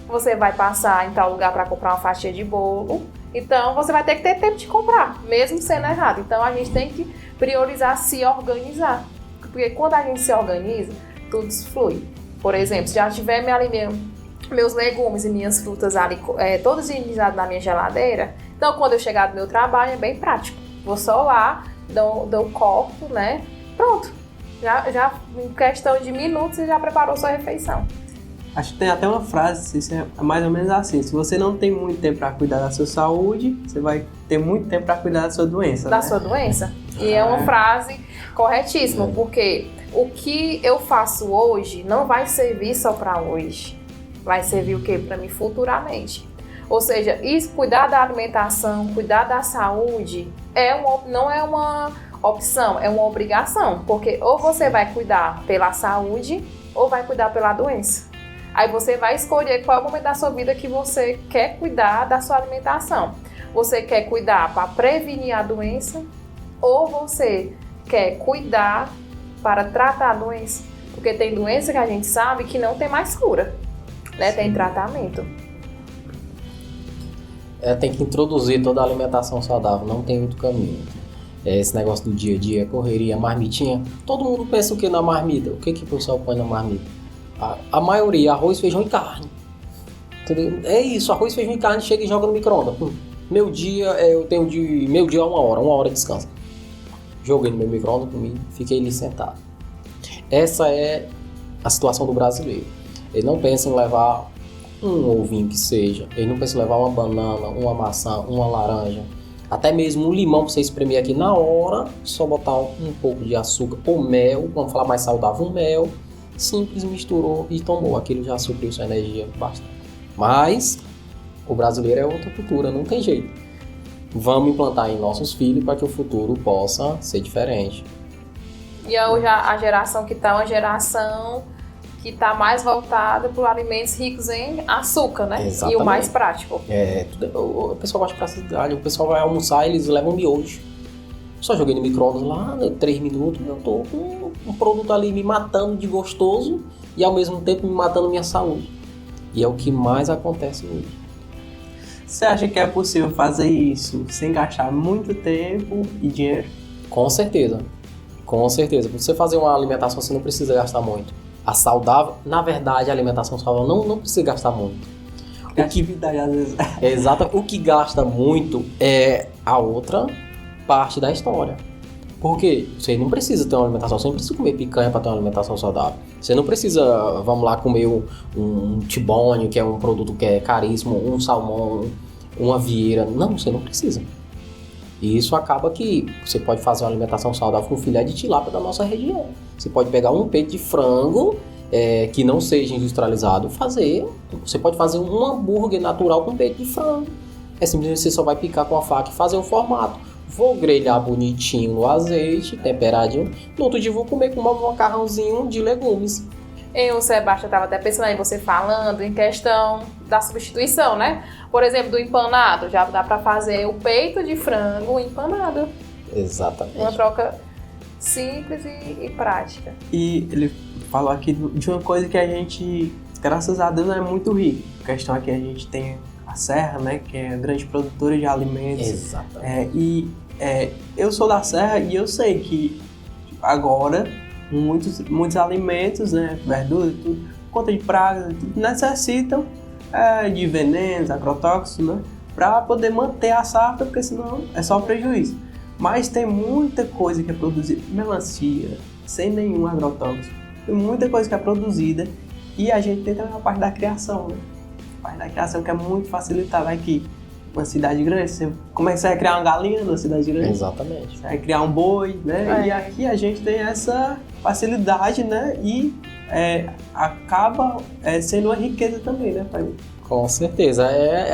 você vai passar em tal lugar para comprar uma fatia de bolo. Então, você vai ter que ter tempo de comprar, mesmo sendo errado. Então, a gente tem que priorizar se organizar. Porque quando a gente se organiza, tudo flui. Por exemplo, se já tiver meus legumes e minhas frutas ali, todos higienizados na minha geladeira, então, quando eu chegar do meu trabalho, é bem prático. Vou só lá, dou corto, né? Pronto. Já em questão de minutos, você já preparou sua refeição. Acho que tem até uma frase, isso é mais ou menos assim: se você não tem muito tempo para cuidar da sua saúde, você vai ter muito tempo para cuidar da sua doença. Da sua doença. E é uma frase corretíssima, porque o que eu faço hoje não vai servir só para hoje. Vai servir o quê? Para mim futuramente. Ou seja, cuidar da alimentação, cuidar da saúde, não é uma opção, é uma obrigação. Porque ou você vai cuidar pela saúde, ou vai cuidar pela doença. Aí você vai escolher qual é o momento da sua vida que você quer cuidar da sua alimentação. Você quer cuidar para prevenir a doença ou você quer cuidar para tratar a doença? Porque tem doença que a gente sabe que não tem mais cura, né? Tem tratamento. Tem que introduzir toda a alimentação saudável, não tem outro caminho. Esse negócio do dia a dia, correria, marmitinha. Todo mundo pensa o que na marmita? O que o pessoal põe na marmita? A maioria, arroz, feijão e carne. Entendeu? É isso, arroz, feijão e carne, chega e joga no micro-ondas. Meu dia, eu tenho meu dia é 1 hora de descanso. Joguei no meu micro-ondas, comi, fiquei ali sentado. Essa é a situação do brasileiro. Ele não pensa em levar um ovinho que seja, ele não pensa em levar uma banana, uma maçã, uma laranja, até mesmo um limão para você espremer aqui na hora, só botar um pouco de açúcar ou mel, vamos falar mais saudável, um mel. Simples, misturou e tomou. Aquilo já supriu sua energia bastante. Mas o brasileiro é outra cultura, não tem jeito. Vamos implantar em nossos filhos para que o futuro possa ser diferente. E hoje a geração que está é uma geração que está mais voltada para alimentos ricos em açúcar, né? Exatamente. E o mais prático. O pessoal gosta de praticidade, o pessoal vai almoçar, eles levam miojo. Só joguei no micro-ondas lá, 3 minutos, eu tô com um produto ali me matando de gostoso e ao mesmo tempo me matando minha saúde. E é o que mais acontece hoje. Você acha que é possível fazer isso sem gastar muito tempo e dinheiro? Com certeza. Com certeza. Para você fazer uma alimentação, você não precisa gastar muito. A saudável, na verdade, a alimentação saudável não precisa gastar muito. Criatividade, às vezes. Exato. O que gasta muito é a outra parte da história. Porque você não precisa ter uma alimentação, você não precisa comer picanha para ter uma alimentação saudável. Você não precisa, vamos lá, comer um tibone, que é um produto que é caríssimo, um salmão, uma vieira. Não, você não precisa. E isso acaba que você pode fazer uma alimentação saudável com filé de tilápia da nossa região. Você pode pegar um peito de frango, que não seja industrializado, você pode fazer um hambúrguer natural com peito de frango. É simplesmente você só vai picar com a faca e fazer o formato. Vou grelhar bonitinho no azeite, temperadinho. No outro dia vou comer com um macarrãozinho de legumes. O Sebastião estava até pensando aí, você falando em questão da substituição, né? Por exemplo, do empanado, já dá para fazer o peito de frango empanado. Exatamente. Uma troca simples e prática. E ele falou aqui de uma coisa que a gente, graças a Deus, é muito rico. A questão é que a gente tem a Serra, né? Que é a grande produtora de alimentos. Exatamente. Eu sou da Serra e eu sei que agora muitos alimentos, né, verduras, tudo, por conta de pragas, tudo, necessitam de venenos, agrotóxicos, né, para poder manter a safra, porque senão é só prejuízo. Mas tem muita coisa que é produzida, melancia, sem nenhum agrotóxico, tem muita coisa que é produzida e a gente tem também a parte da criação, né? A parte da criação que é muito facilitada aqui. Uma cidade grande, como é que você vai criar uma galinha numa cidade grande? Exatamente. Você vai criar um boi, né? E aqui a gente tem essa facilidade, né? E acaba sendo uma riqueza também, né, pai? Com certeza.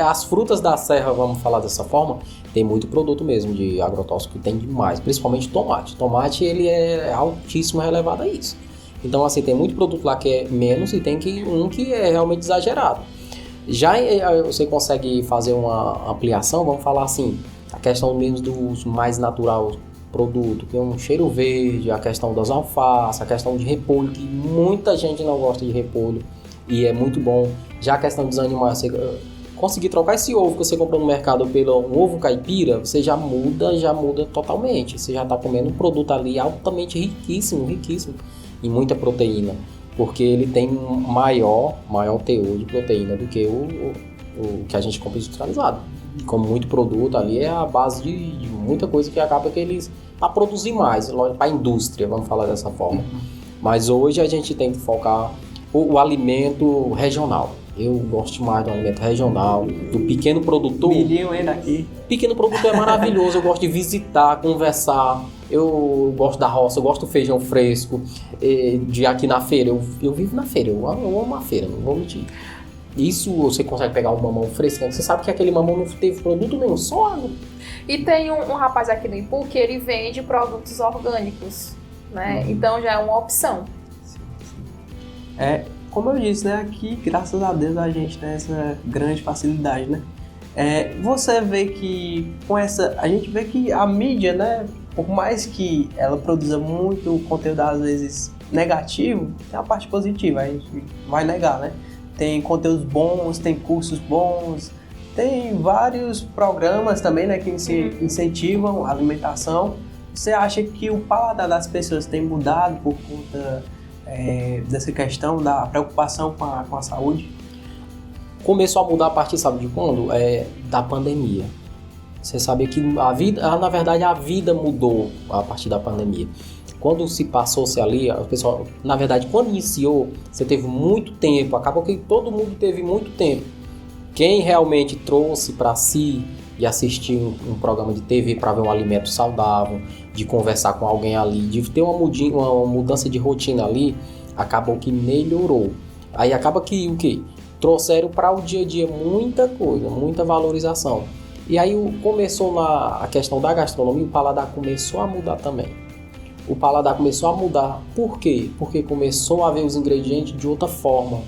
As frutas da serra, vamos falar dessa forma, tem muito produto mesmo de agrotóxico, tem demais, principalmente tomate. Tomate, ele é altíssimo relevado a isso. Então, assim, tem muito produto lá que é menos e tem um que é realmente exagerado. Já você consegue fazer uma ampliação, vamos falar assim, a questão mesmo dos mais natural produto, que é um cheiro verde, a questão das alfaces, a questão de repolho, que muita gente não gosta de repolho e é muito bom. Já a questão dos animais, você conseguir trocar esse ovo que você comprou no mercado pelo um ovo caipira, você já muda totalmente. Você já está comendo um produto ali altamente riquíssimo em muita proteína. Porque ele tem um maior teor de proteína do que o que a gente compra industrializado. Como muito produto ali é a base de muita coisa que acaba que eles para produzir mais, para a indústria, vamos falar dessa forma. Mas hoje a gente tem que focar o alimento regional. Eu gosto mais do alimento regional, do pequeno produtor. Milhinho ainda aqui. Pequeno produtor é maravilhoso, eu gosto de visitar, conversar. Eu gosto da roça, eu gosto do feijão fresco, de aqui na feira. Eu vivo na feira, eu amo a feira, não vou mentir. Isso você consegue pegar um mamão fresco, você sabe que aquele mamão não teve produto nenhum, só água. E tem um rapaz aqui no Ipu que ele vende produtos orgânicos, né? Então já é uma opção. Sim. Como eu disse, né? Aqui, graças a Deus, a gente tem essa grande facilidade, né? Você vê que a gente vê que a mídia, né? Por mais que ela produza muito conteúdo às vezes negativo, tem a parte positiva, a gente vai negar, né? Tem conteúdos bons, tem cursos bons, tem vários programas também, né, que incentivam a alimentação. Você acha que o paladar das pessoas tem mudado por conta dessa questão da preocupação com a saúde? Começou a mudar a partir, sabe de quando? Da pandemia. Você sabe que na verdade a vida mudou a partir da pandemia. Quando se passou-se ali, o pessoal, na verdade, quando iniciou, você teve muito tempo, acabou que todo mundo teve muito tempo. Quem realmente trouxe para si de assistir um programa de TV para ver um alimento saudável, de conversar com alguém ali, de ter uma mudança de rotina ali, acabou que melhorou. Aí acaba que o quê? Trouxeram para o dia a dia muita coisa, muita valorização. E aí começou a questão da gastronomia, o paladar começou a mudar também. O paladar começou a mudar. Por quê? Porque começou a ver os ingredientes de outra forma.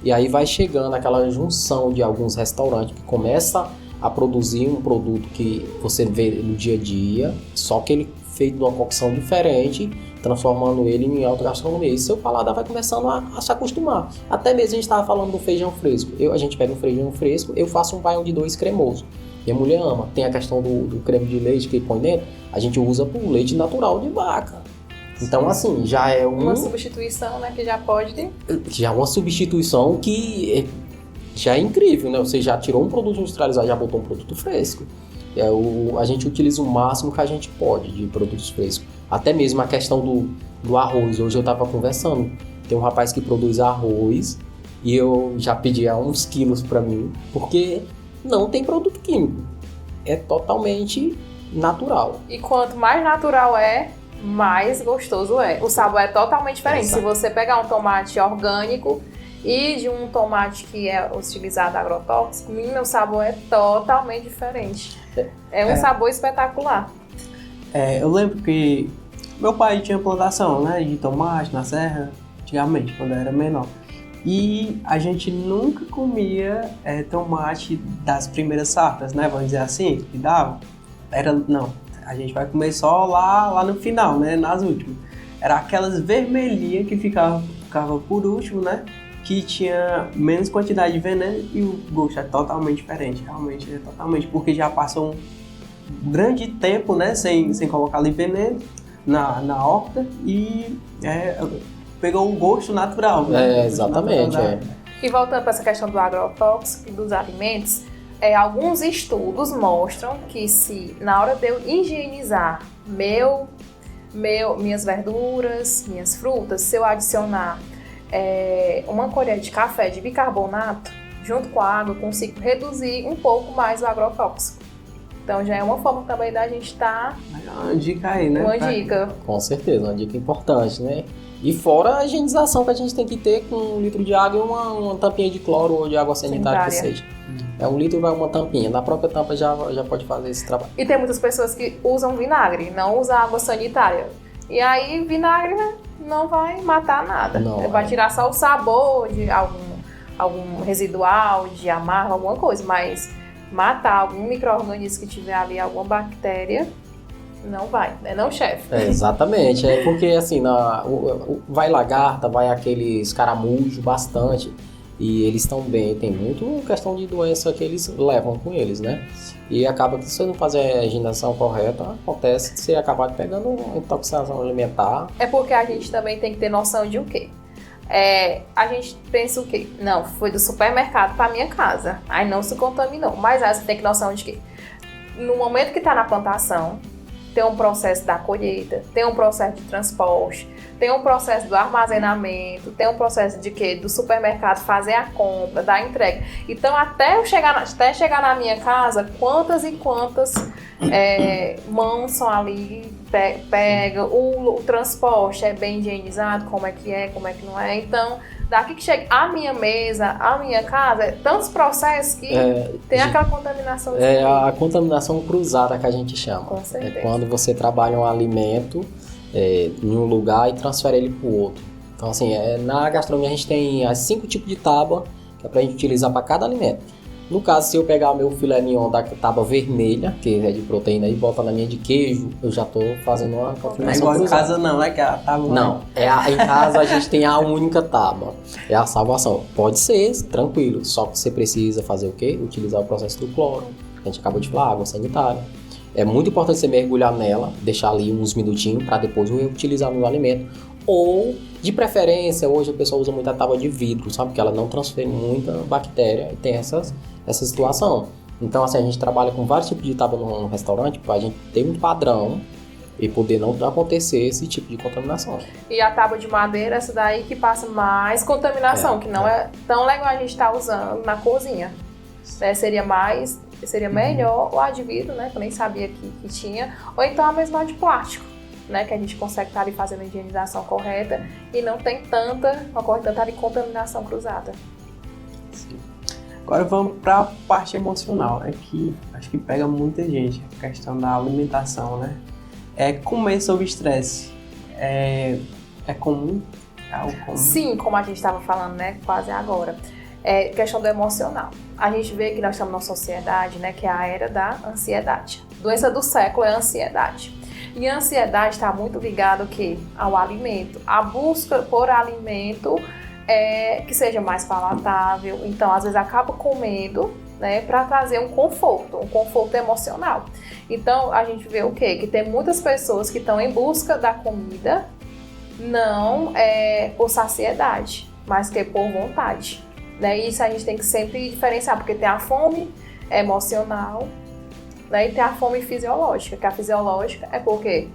E aí vai chegando aquela junção de alguns restaurantes que começa a produzir um produto que você vê no dia a dia, só que ele feito de uma cocção diferente, transformando ele em alta gastronomia. E seu paladar vai começando a se acostumar. Até mesmo a gente estava falando do feijão fresco. A gente pega um feijão fresco, eu faço um baião de 2 cremoso. Minha mulher ama. Tem a questão do creme de leite que põe dentro. A gente usa por leite natural de vaca. Então, assim, já é Uma substituição, né, que já pode... Já é uma substituição que já é incrível, né? Você já tirou um produto industrializado, já botou um produto fresco. A gente utiliza o máximo que a gente pode de produtos frescos. Até mesmo a questão do arroz. Hoje eu estava conversando, tem um rapaz que produz arroz e eu já pedi uns quilos para mim, porque não tem produto químico. É totalmente natural. E quanto mais natural é, mais gostoso é. O sabor é totalmente diferente. Exato. Se você pegar um tomate orgânico e de um tomate que é utilizado agrotóxico, o sabor é totalmente diferente. É um sabor espetacular. Eu lembro que meu pai tinha plantação, né, de tomate na serra, antigamente, quando eu era menor. E a gente nunca comia tomate das primeiras safras, né, vamos dizer assim, que dava. Não, a gente vai comer só lá no final, né, nas últimas. Era aquelas vermelhinhas que ficava por último, né, que tinha menos quantidade de veneno e o gosto é totalmente diferente, realmente é totalmente, porque já passou um grande tempo, né, sem colocar ali veneno na horta e pegou o gosto natural. Né? Exatamente. E voltando para essa questão do agrotóxico e dos alimentos, alguns estudos mostram que se na hora de eu higienizar minhas verduras, minhas frutas, se eu adicionar uma colher de café de bicarbonato junto com a água, eu consigo reduzir um pouco mais o agrotóxico. Então já é uma forma também da gente estar... Uma dica aí, né? Uma dica. Com certeza, uma dica importante, né? E fora a higienização que a gente tem que ter com 1 litro de água e uma tampinha de cloro ou de água sanitária que seja. 1 litro vai uma tampinha, na própria tampa já pode fazer esse trabalho. E tem muitas pessoas que usam vinagre, não usam água sanitária. E aí vinagre, né, não vai matar nada. Não, vai tirar só o sabor de algum residual, de amargo, alguma coisa, mas matar algum micro-organismo que tiver ali, alguma bactéria, não vai, né? Não, chefe? Exatamente, porque assim, vai lagarta, vai aquele escaramujo bastante, e eles também tem muito questão de doença que eles levam com eles, né? E acaba que se você não fazer a higienização correta, acontece de você acabar pegando uma intoxicação alimentar. É porque a gente também tem que ter noção de o quê? A gente pensa o quê? Não, foi do supermercado para minha casa, aí não se contaminou. Mas aí você tem que ter noção de que no momento que está na plantação, tem um processo da colheita, tem um processo de transporte, tem um processo do armazenamento, tem um processo de quê? Do supermercado fazer a compra, da entrega. Então, até chegar na minha casa, quantas e quantas mãos são ali, pega, o transporte é bem higienizado, como é que não é. Então, daqui que chega a minha mesa, a minha casa, tantos processos que tem aquela contaminação. A contaminação cruzada que a gente chama. Com certeza. É quando você trabalha um alimento em um lugar e transfere ele para o outro. Então, assim, na gastronomia a gente tem as 5 tipos de tábua que é para a gente utilizar para cada alimento. No caso, se eu pegar o meu filé mignon da tábua vermelha, que é de proteína, e botar na minha de queijo, eu já estou fazendo uma contaminação cruzada. cruzada. Em casa não, é que a tábua... Não, em casa a gente tem a única tábua, é a salvação. Pode ser, tranquilo, só que você precisa fazer o quê? Utilizar o processo do cloro, a gente acabou de falar, água sanitária. É muito importante você mergulhar nela, deixar ali uns minutinhos para depois utilizar no alimento. Ou, de preferência, hoje a pessoa usa muita tábua de vidro, sabe? Porque ela não transfere muita bactéria e tem essa situação. Então, assim, a gente trabalha com vários tipos de tábua no restaurante para a gente ter um padrão e poder não acontecer esse tipo de contaminação. E a tábua de madeira, essa daí que passa mais contaminação, que não é tão legal a gente estar usando na cozinha. Seria melhor o de vidro, né? Que eu nem sabia que tinha. Ou então a mesma de plástico, né? Que a gente consegue estar ali fazendo a higienização correta e não tem ocorre tanta ali contaminação cruzada. Sim. Agora vamos para a parte emocional, né? Que acho que pega muita gente, a questão da alimentação, né? Comer sob estresse. É comum? É algo comum? Sim, como a gente estava falando, né? Quase agora. Questão do emocional. A gente vê que nós estamos numa sociedade, né, que é a era da ansiedade. A doença do século é a ansiedade. E a ansiedade está muito ligada ao alimento. A busca por alimento que seja mais palatável. Então, às vezes, acaba comendo, né, para trazer um conforto emocional. Então, a gente vê o quê? Que tem muitas pessoas que estão em busca da comida não é por saciedade, mas que é por vontade. Né? Isso a gente tem que sempre diferenciar, porque tem a fome emocional, né? E tem a fome fisiológica, que a fisiológica é porque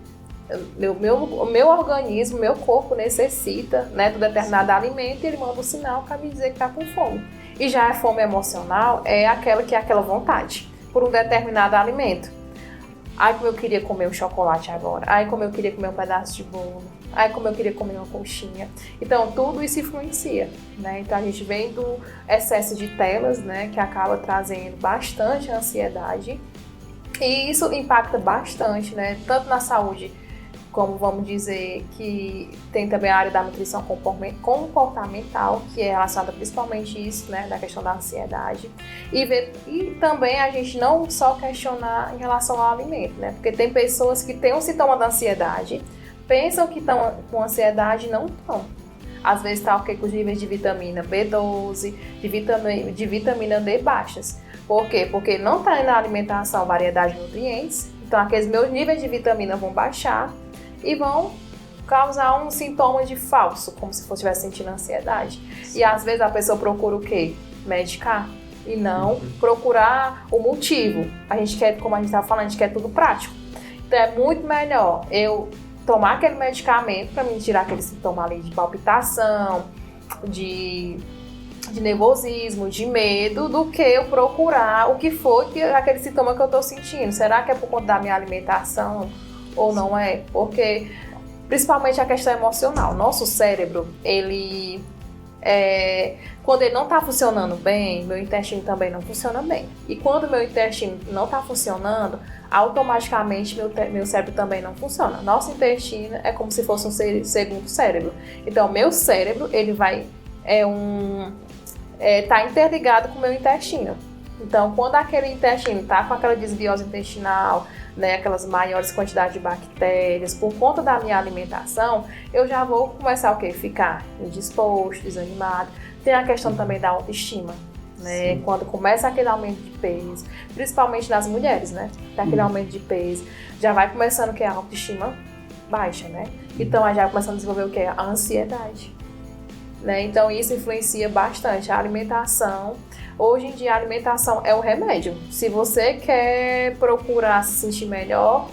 o meu organismo, meu corpo necessita, né, de um determinado alimento e ele manda um sinal para me dizer que está com fome. E já a fome emocional é aquela vontade por um determinado alimento. Ai, como eu queria comer um chocolate agora. Ai, como eu queria comer um pedaço de bolo. Ai, como eu queria comer uma coxinha. Então, tudo isso influencia, né? Então, a gente vem do excesso de telas, né, que acaba trazendo bastante ansiedade. E isso impacta bastante, né, tanto na saúde, como vamos dizer que tem também a área da nutrição comportamental, que é relacionada principalmente isso, né, da questão da ansiedade. E também a gente não só questionar em relação ao alimento, né, porque tem pessoas que têm um sintoma da ansiedade, pensam que estão com ansiedade e não estão. Às vezes está com os níveis de vitamina B12, de vitamina D baixas. Por quê? Porque não está na alimentação variedade de nutrientes, então aqueles meus níveis de vitamina vão baixar e vão causar um sintoma de falso, como se estivesse sentindo ansiedade. E às vezes a pessoa procura o quê? Medicar. E não procurar o motivo. A gente quer, como a gente estava falando, a gente quer tudo prático. Então é muito melhor eu tomar aquele medicamento para me tirar aquele sintoma ali de palpitação, de nervosismo, de medo, do que eu procurar o que foi aquele sintoma que eu estou sentindo. Será que é por conta da minha alimentação ou não é? Porque, principalmente a questão emocional, nosso cérebro, quando ele não está funcionando bem, meu intestino também não funciona bem. E quando meu intestino não está funcionando, automaticamente meu cérebro também não funciona. Nosso intestino é como se fosse um segundo cérebro. Então, meu cérebro, ele vai... tá interligado com o meu intestino. Então, quando aquele intestino está com aquela desbiose intestinal, né, aquelas maiores quantidades de bactérias, por conta da minha alimentação, eu já vou começar o quê? Ficar indisposto, desanimado. Tem a questão também da autoestima, né? Quando começa aquele aumento de peso, principalmente nas mulheres, né? Tem aquele aumento de peso, já vai começando o que? A autoestima baixa, né? Então, já vai começando a desenvolver o que? A ansiedade. Né? Então isso influencia bastante a alimentação. Hoje em dia a alimentação é o remédio. Se você quer procurar se sentir melhor,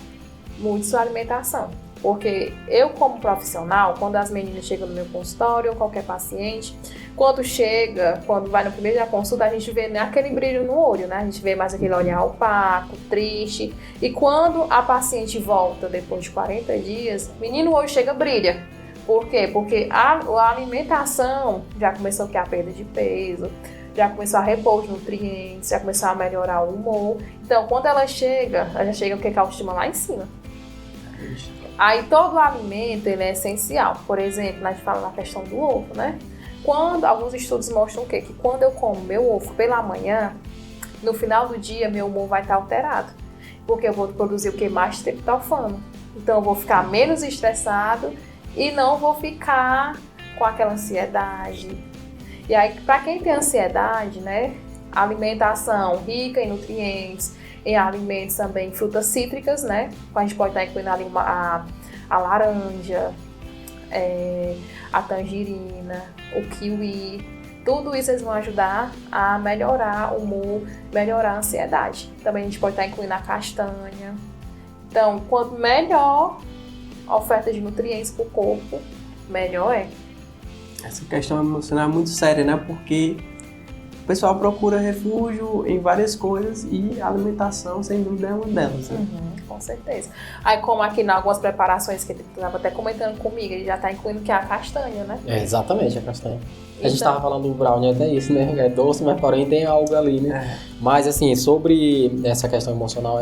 mude sua alimentação. Porque eu, como profissional, quando as meninas chegam no meu consultório ou qualquer paciente, quando vai no primeiro dia da consulta, a gente vê aquele brilho no olho, né? A gente vê mais aquele olhar opaco, triste. E quando a paciente volta depois de 40 dias, menino, o olho chega brilha. Por quê? Porque a alimentação já começou a perda de peso, já começou a repor os nutrientes, já começou a melhorar o humor. Então, quando ela já chega com a autoestima lá em cima. Aí, todo o alimento, ele é essencial. Por exemplo, a gente fala na questão do ovo, né? Alguns estudos mostram o quê? Que quando eu como meu ovo pela manhã, no final do dia, meu humor vai estar alterado. Porque eu vou produzir o quê? Mais triptofano. Então, eu vou ficar menos estressado e não vou ficar com aquela ansiedade. E aí, para quem tem ansiedade, né, alimentação rica em nutrientes, em alimentos também, frutas cítricas, né, a gente pode estar incluindo ali a laranja, a tangerina, o kiwi, tudo isso eles vão ajudar a melhorar o humor, melhorar a ansiedade. Também a gente pode estar incluindo a castanha. Então, quanto melhor a oferta de nutrientes para o corpo, melhor é. Essa questão emocional é muito séria, né? Porque o pessoal procura refúgio em várias coisas e a alimentação, sem dúvida, é uma delas, né? Com certeza. Aí, como aqui em algumas preparações que ele estava até comentando comigo, ele já está incluindo que é a castanha, né? Exatamente, a castanha. A gente estava falando do brownie até isso, né? É doce, mas porém tem algo ali, né? Mas, assim, sobre essa questão emocional,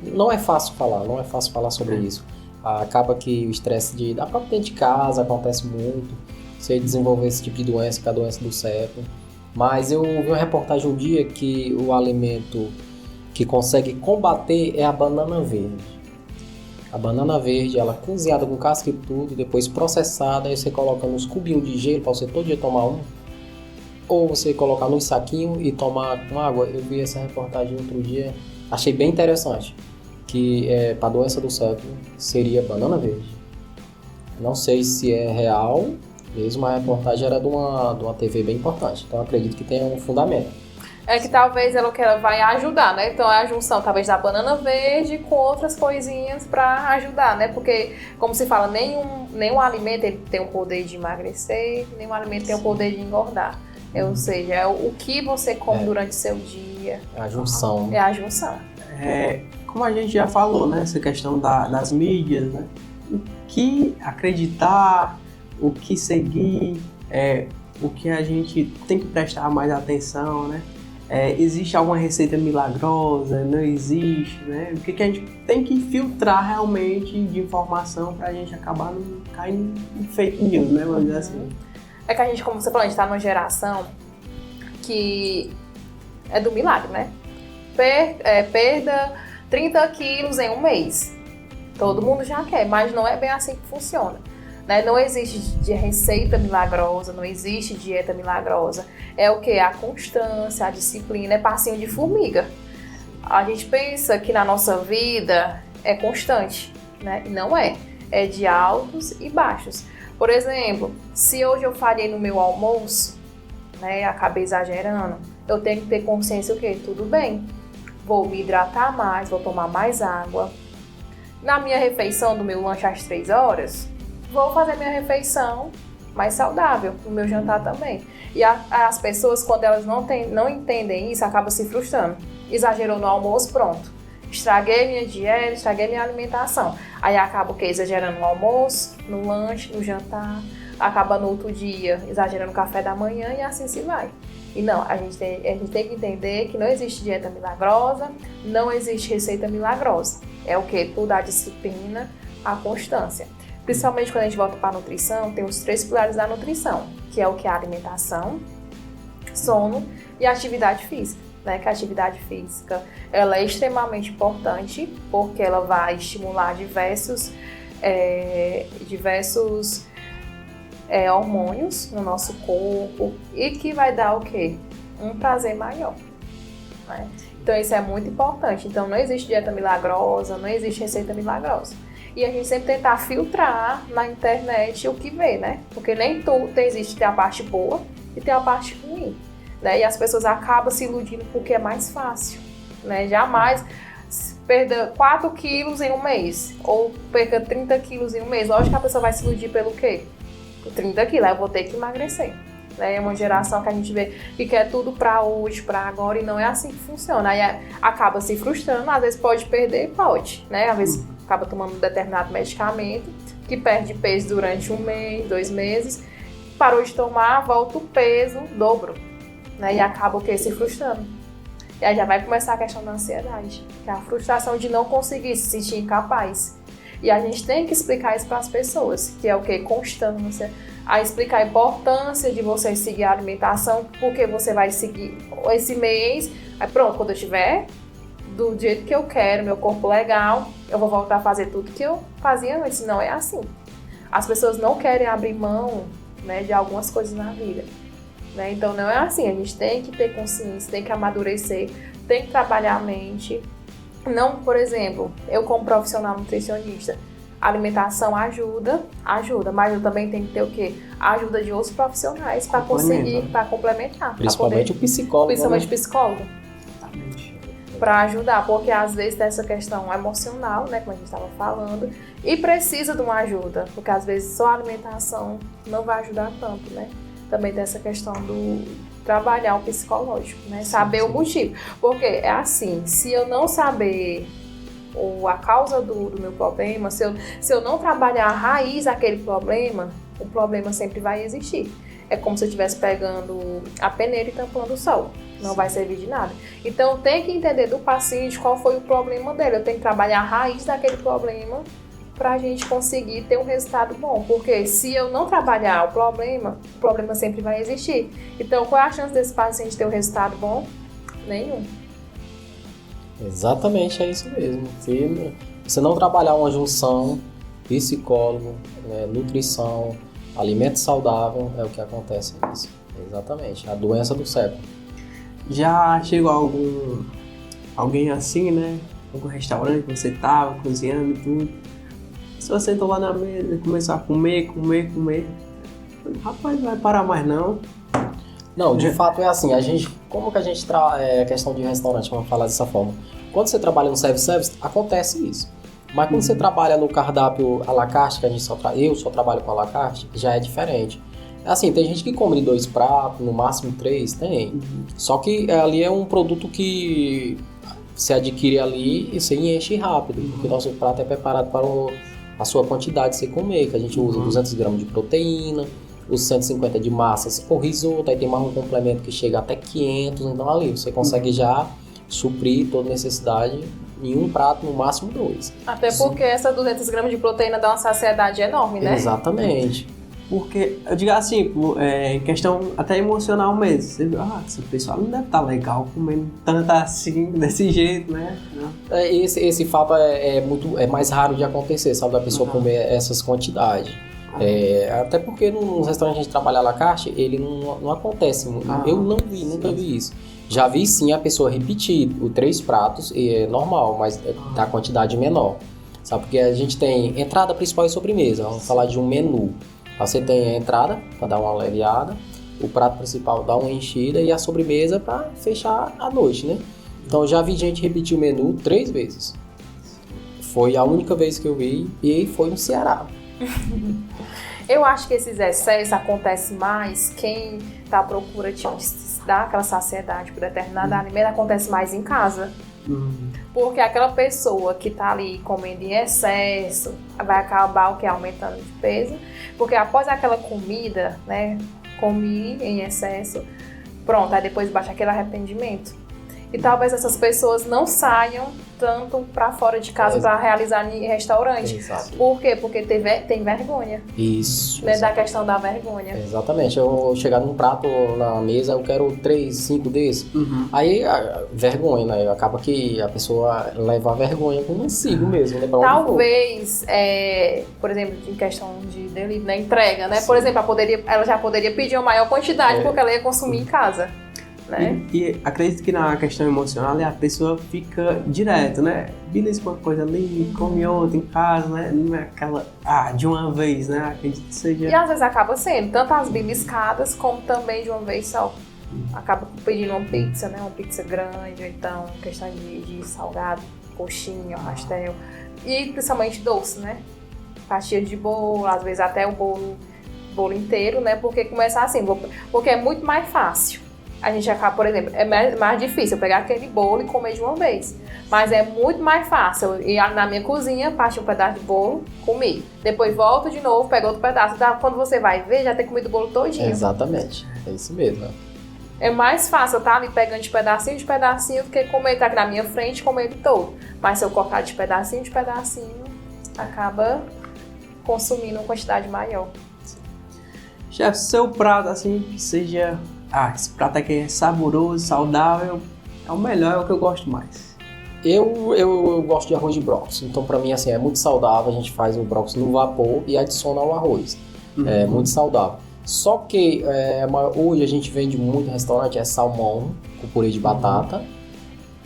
não é fácil falar sobre isso. Acaba que o estresse da própria dentro de casa acontece muito. Você desenvolver esse tipo de doença, que é a doença do século. Mas eu vi uma reportagem um dia que o alimento que consegue combater é a banana verde. A banana verde, ela cozinhada com casca e tudo, depois processada, aí você coloca nos cubinhos de gelo para você todo dia tomar um. Ou você colocar nos saquinhos e tomar com água. Eu vi essa reportagem outro dia, achei bem interessante. Que para a doença do século seria banana verde. Não sei se é real, mesmo a reportagem era de uma TV bem importante, então acredito que tenha um fundamento. É que talvez ela vai ajudar, né? Então é a junção talvez da banana verde com outras coisinhas para ajudar, né? Porque, como se fala, nenhum alimento ele tem o poder de emagrecer, nenhum alimento tem o poder de engordar. Ou seja, é o que você come durante o seu dia. É a junção. É a junção. Como a gente já falou, né? Essa questão das mídias, né? O que acreditar, o que seguir, o que a gente tem que prestar mais atenção, né? Existe alguma receita milagrosa? Não existe, né? O que a gente tem que filtrar realmente de informação para a gente acabar não caindo em fake news, né? Vamos dizer assim. É que a gente, como você falou, a gente tá numa geração que é do milagre, né? Perda 30 quilos em um mês. Todo mundo já quer, mas não é bem assim que funciona. Né? Não existe receita milagrosa, não existe dieta milagrosa. É o que? A constância, a disciplina, é passinho de formiga. A gente pensa que na nossa vida é constante, né? E não é. É de altos e baixos. Por exemplo, se hoje eu falhei no meu almoço, né, acabei exagerando, eu tenho que ter consciência o quê? Tudo bem. Vou me hidratar mais, vou tomar mais água. Na minha refeição do meu lanche às 3 horas, vou fazer minha refeição mais saudável, no meu jantar também. E as pessoas, quando elas não entendem isso, acabam se frustrando. Exagerou no almoço, pronto. Estraguei minha dieta, estraguei minha alimentação. Aí acaba o quê? Exagerando no almoço, no lanche, no jantar. Acaba no outro dia, exagerando no café da manhã e assim se vai. E não, a gente tem que entender que não existe dieta milagrosa, não existe receita milagrosa. É o quê? Tudo a disciplina, a constância. Principalmente quando a gente volta para a nutrição, tem os 3 pilares da nutrição, que é o que? A alimentação, sono e a atividade física. Né? Que a atividade física ela é extremamente importante, porque ela vai estimular diversos hormônios no nosso corpo e que vai dar o quê? Um prazer maior. Né? Então isso é muito importante. Então não existe dieta milagrosa, não existe receita milagrosa. E a gente sempre tentar filtrar na internet o que vê, né? Porque nem tudo existe a parte boa e tem a parte ruim. Né? E as pessoas acabam se iludindo porque é mais fácil. Né? Jamais perda 4 quilos em um mês ou perca 30 quilos em um mês. Lógico que a pessoa vai se iludir pelo quê? Por 30 quilos, aí eu vou ter que emagrecer. Né? É uma geração que a gente vê que quer tudo pra hoje, pra agora, e não é assim que funciona. Aí acaba se frustrando, às vezes pode perder, pode. Né? Às vezes acaba tomando um determinado medicamento que perde peso durante 1 mês, 2 meses, parou de tomar, volta o peso, dobro. Né? E acaba o quê? Se frustrando. E aí já vai começar a questão da ansiedade, que é a frustração de não conseguir se sentir incapaz. E a gente tem que explicar isso para as pessoas, que é o quê? Constância. A explicar a importância de você seguir a alimentação, porque você vai seguir esse mês, aí pronto, quando eu estiver do jeito que eu quero, meu corpo legal, eu vou voltar a fazer tudo que eu fazia antes. Não é assim. As pessoas não querem abrir mão, né, de algumas coisas na vida. Né? Então não é assim, a gente tem que ter consciência, tem que amadurecer, tem que trabalhar a mente. Não, por exemplo, eu como profissional nutricionista, a alimentação ajuda, mas eu também tenho que ter o quê? A ajuda de outros profissionais para conseguir, para complementar. Principalmente o psicólogo. Principalmente o psicólogo. Para ajudar, porque às vezes tem essa questão emocional, né, como a gente estava falando, e precisa de uma ajuda, porque às vezes só a alimentação não vai ajudar tanto, né? Também tem essa questão do trabalhar o psicológico, né? Saber o motivo. Porque é assim, se eu não saber a causa do meu problema, se eu não trabalhar a raiz daquele problema, o problema sempre vai existir. É como se eu estivesse pegando a peneira e tampando o sol. Não vai servir de nada. Então, tem que entender do paciente qual foi o problema dele. Eu tenho que trabalhar a raiz daquele problema para a gente conseguir ter um resultado bom. Porque se eu não trabalhar o problema sempre vai existir. Então, qual é a chance desse paciente ter um resultado bom? Nenhum. Exatamente, é isso mesmo. Se você não trabalhar uma junção psicólogo, né, nutrição, alimento saudável, é o que acontece nisso. Exatamente, a doença do século. Já chegou alguém assim, né? Algum restaurante que você tava cozinhando e tudo. Se você sentou lá na mesa e começar a comer. Rapaz, não vai parar mais não. Não, de fato é assim, como que a gente questão de restaurante, vamos falar dessa forma. Quando você trabalha no self-service, acontece isso. Mas quando você trabalha no cardápio à la carte, que eu só trabalho com à la carte, já é diferente. Assim, tem gente que come 2 pratos, no máximo 3, tem. Só que ali é um produto que você adquire ali e você enche rápido, porque o nosso prato é preparado para a sua quantidade de você comer, que a gente usa 200 gramas de proteína, os 150 de massas ou risoto, aí tem mais um complemento que chega até 500, então ali você consegue já suprir toda necessidade em um prato, no máximo 2. Até porque essa 200 gramas de proteína dá uma saciedade enorme, né? Exatamente. Porque, eu digo assim, em questão até emocional mesmo. Você vê, esse pessoal não deve estar legal comendo tanto assim, desse jeito, né? Esse fato é mais raro de acontecer, sabe? Da pessoa comer essas quantidades. Até porque no restaurante a gente trabalha à la carte, ele não acontece muito. Eu nunca vi isso. Já vi sim a pessoa repetir os 3 pratos, é normal, mas da quantidade menor. Sabe? Porque a gente tem entrada principal e sobremesa. Vamos falar de um menu. Você tem a entrada para dar uma aliviada, o prato principal dá uma enchida e a sobremesa para fechar a noite, né? Então já vi gente repetir o menu 3 vezes. Foi a única vez que eu vi e foi no Ceará. Eu acho que esses excessos acontecem mais quem está à procura de dar aquela saciedade por determinado alimento, acontece mais em casa. Porque aquela pessoa que está ali comendo em excesso vai acabar aumentando de peso, porque após aquela comida, né, comi em excesso, pronto, aí depois baixa aquele arrependimento. E talvez essas pessoas não saiam tanto para fora de casa para realizar em restaurante. Exato. Por quê? Porque tem vergonha. Isso. Né, da questão da vergonha. Exatamente. Eu chegar num prato na mesa, eu quero 3, 5 desses. Aí, vergonha, né? Acaba que a pessoa leva a vergonha consigo mesmo, né? Talvez, por exemplo, em questão de delivery, né? Entrega, né? Sim. Por exemplo, ela já poderia pedir uma maior quantidade porque ela ia consumir em casa. Né? E acredito que na questão emocional a pessoa fica direto, né? Beleza com uma coisa ali, come outra em casa, né? Não é aquela, de uma vez, né? Acredito que seja... E às vezes acaba sendo, tanto as beliscadas como também de uma vez só. Acaba pedindo uma pizza, né? Uma pizza grande, ou então questão de salgado, coxinha, pastel. E principalmente doce, né? Fatia de bolo, às vezes até o bolo inteiro, né? Porque começar assim, porque é muito mais fácil. A gente acaba, por exemplo, é mais difícil eu pegar aquele bolo e comer de uma vez. Mas é muito mais fácil eu ir na minha cozinha, partir um pedaço de bolo, comer. Depois volto de novo, pego outro pedaço. Quando você vai ver, já tem comido o bolo todinho. Exatamente, é isso mesmo. É mais fácil eu estar ali pegando de pedacinho do que comer, tá aqui na minha frente e comer ele todo. Mas se eu cortar de pedacinho, acaba consumindo uma quantidade maior. Chefe, seu prato, assim, que seja... esse prato aqui é saboroso, saudável, é o melhor, é o que eu gosto mais. Eu gosto de arroz de brócolis, então pra mim assim, é muito saudável, a gente faz o brócolis no vapor e adiciona ao arroz, é muito saudável. Só que hoje a gente vende muito no restaurante, salmão com purê de batata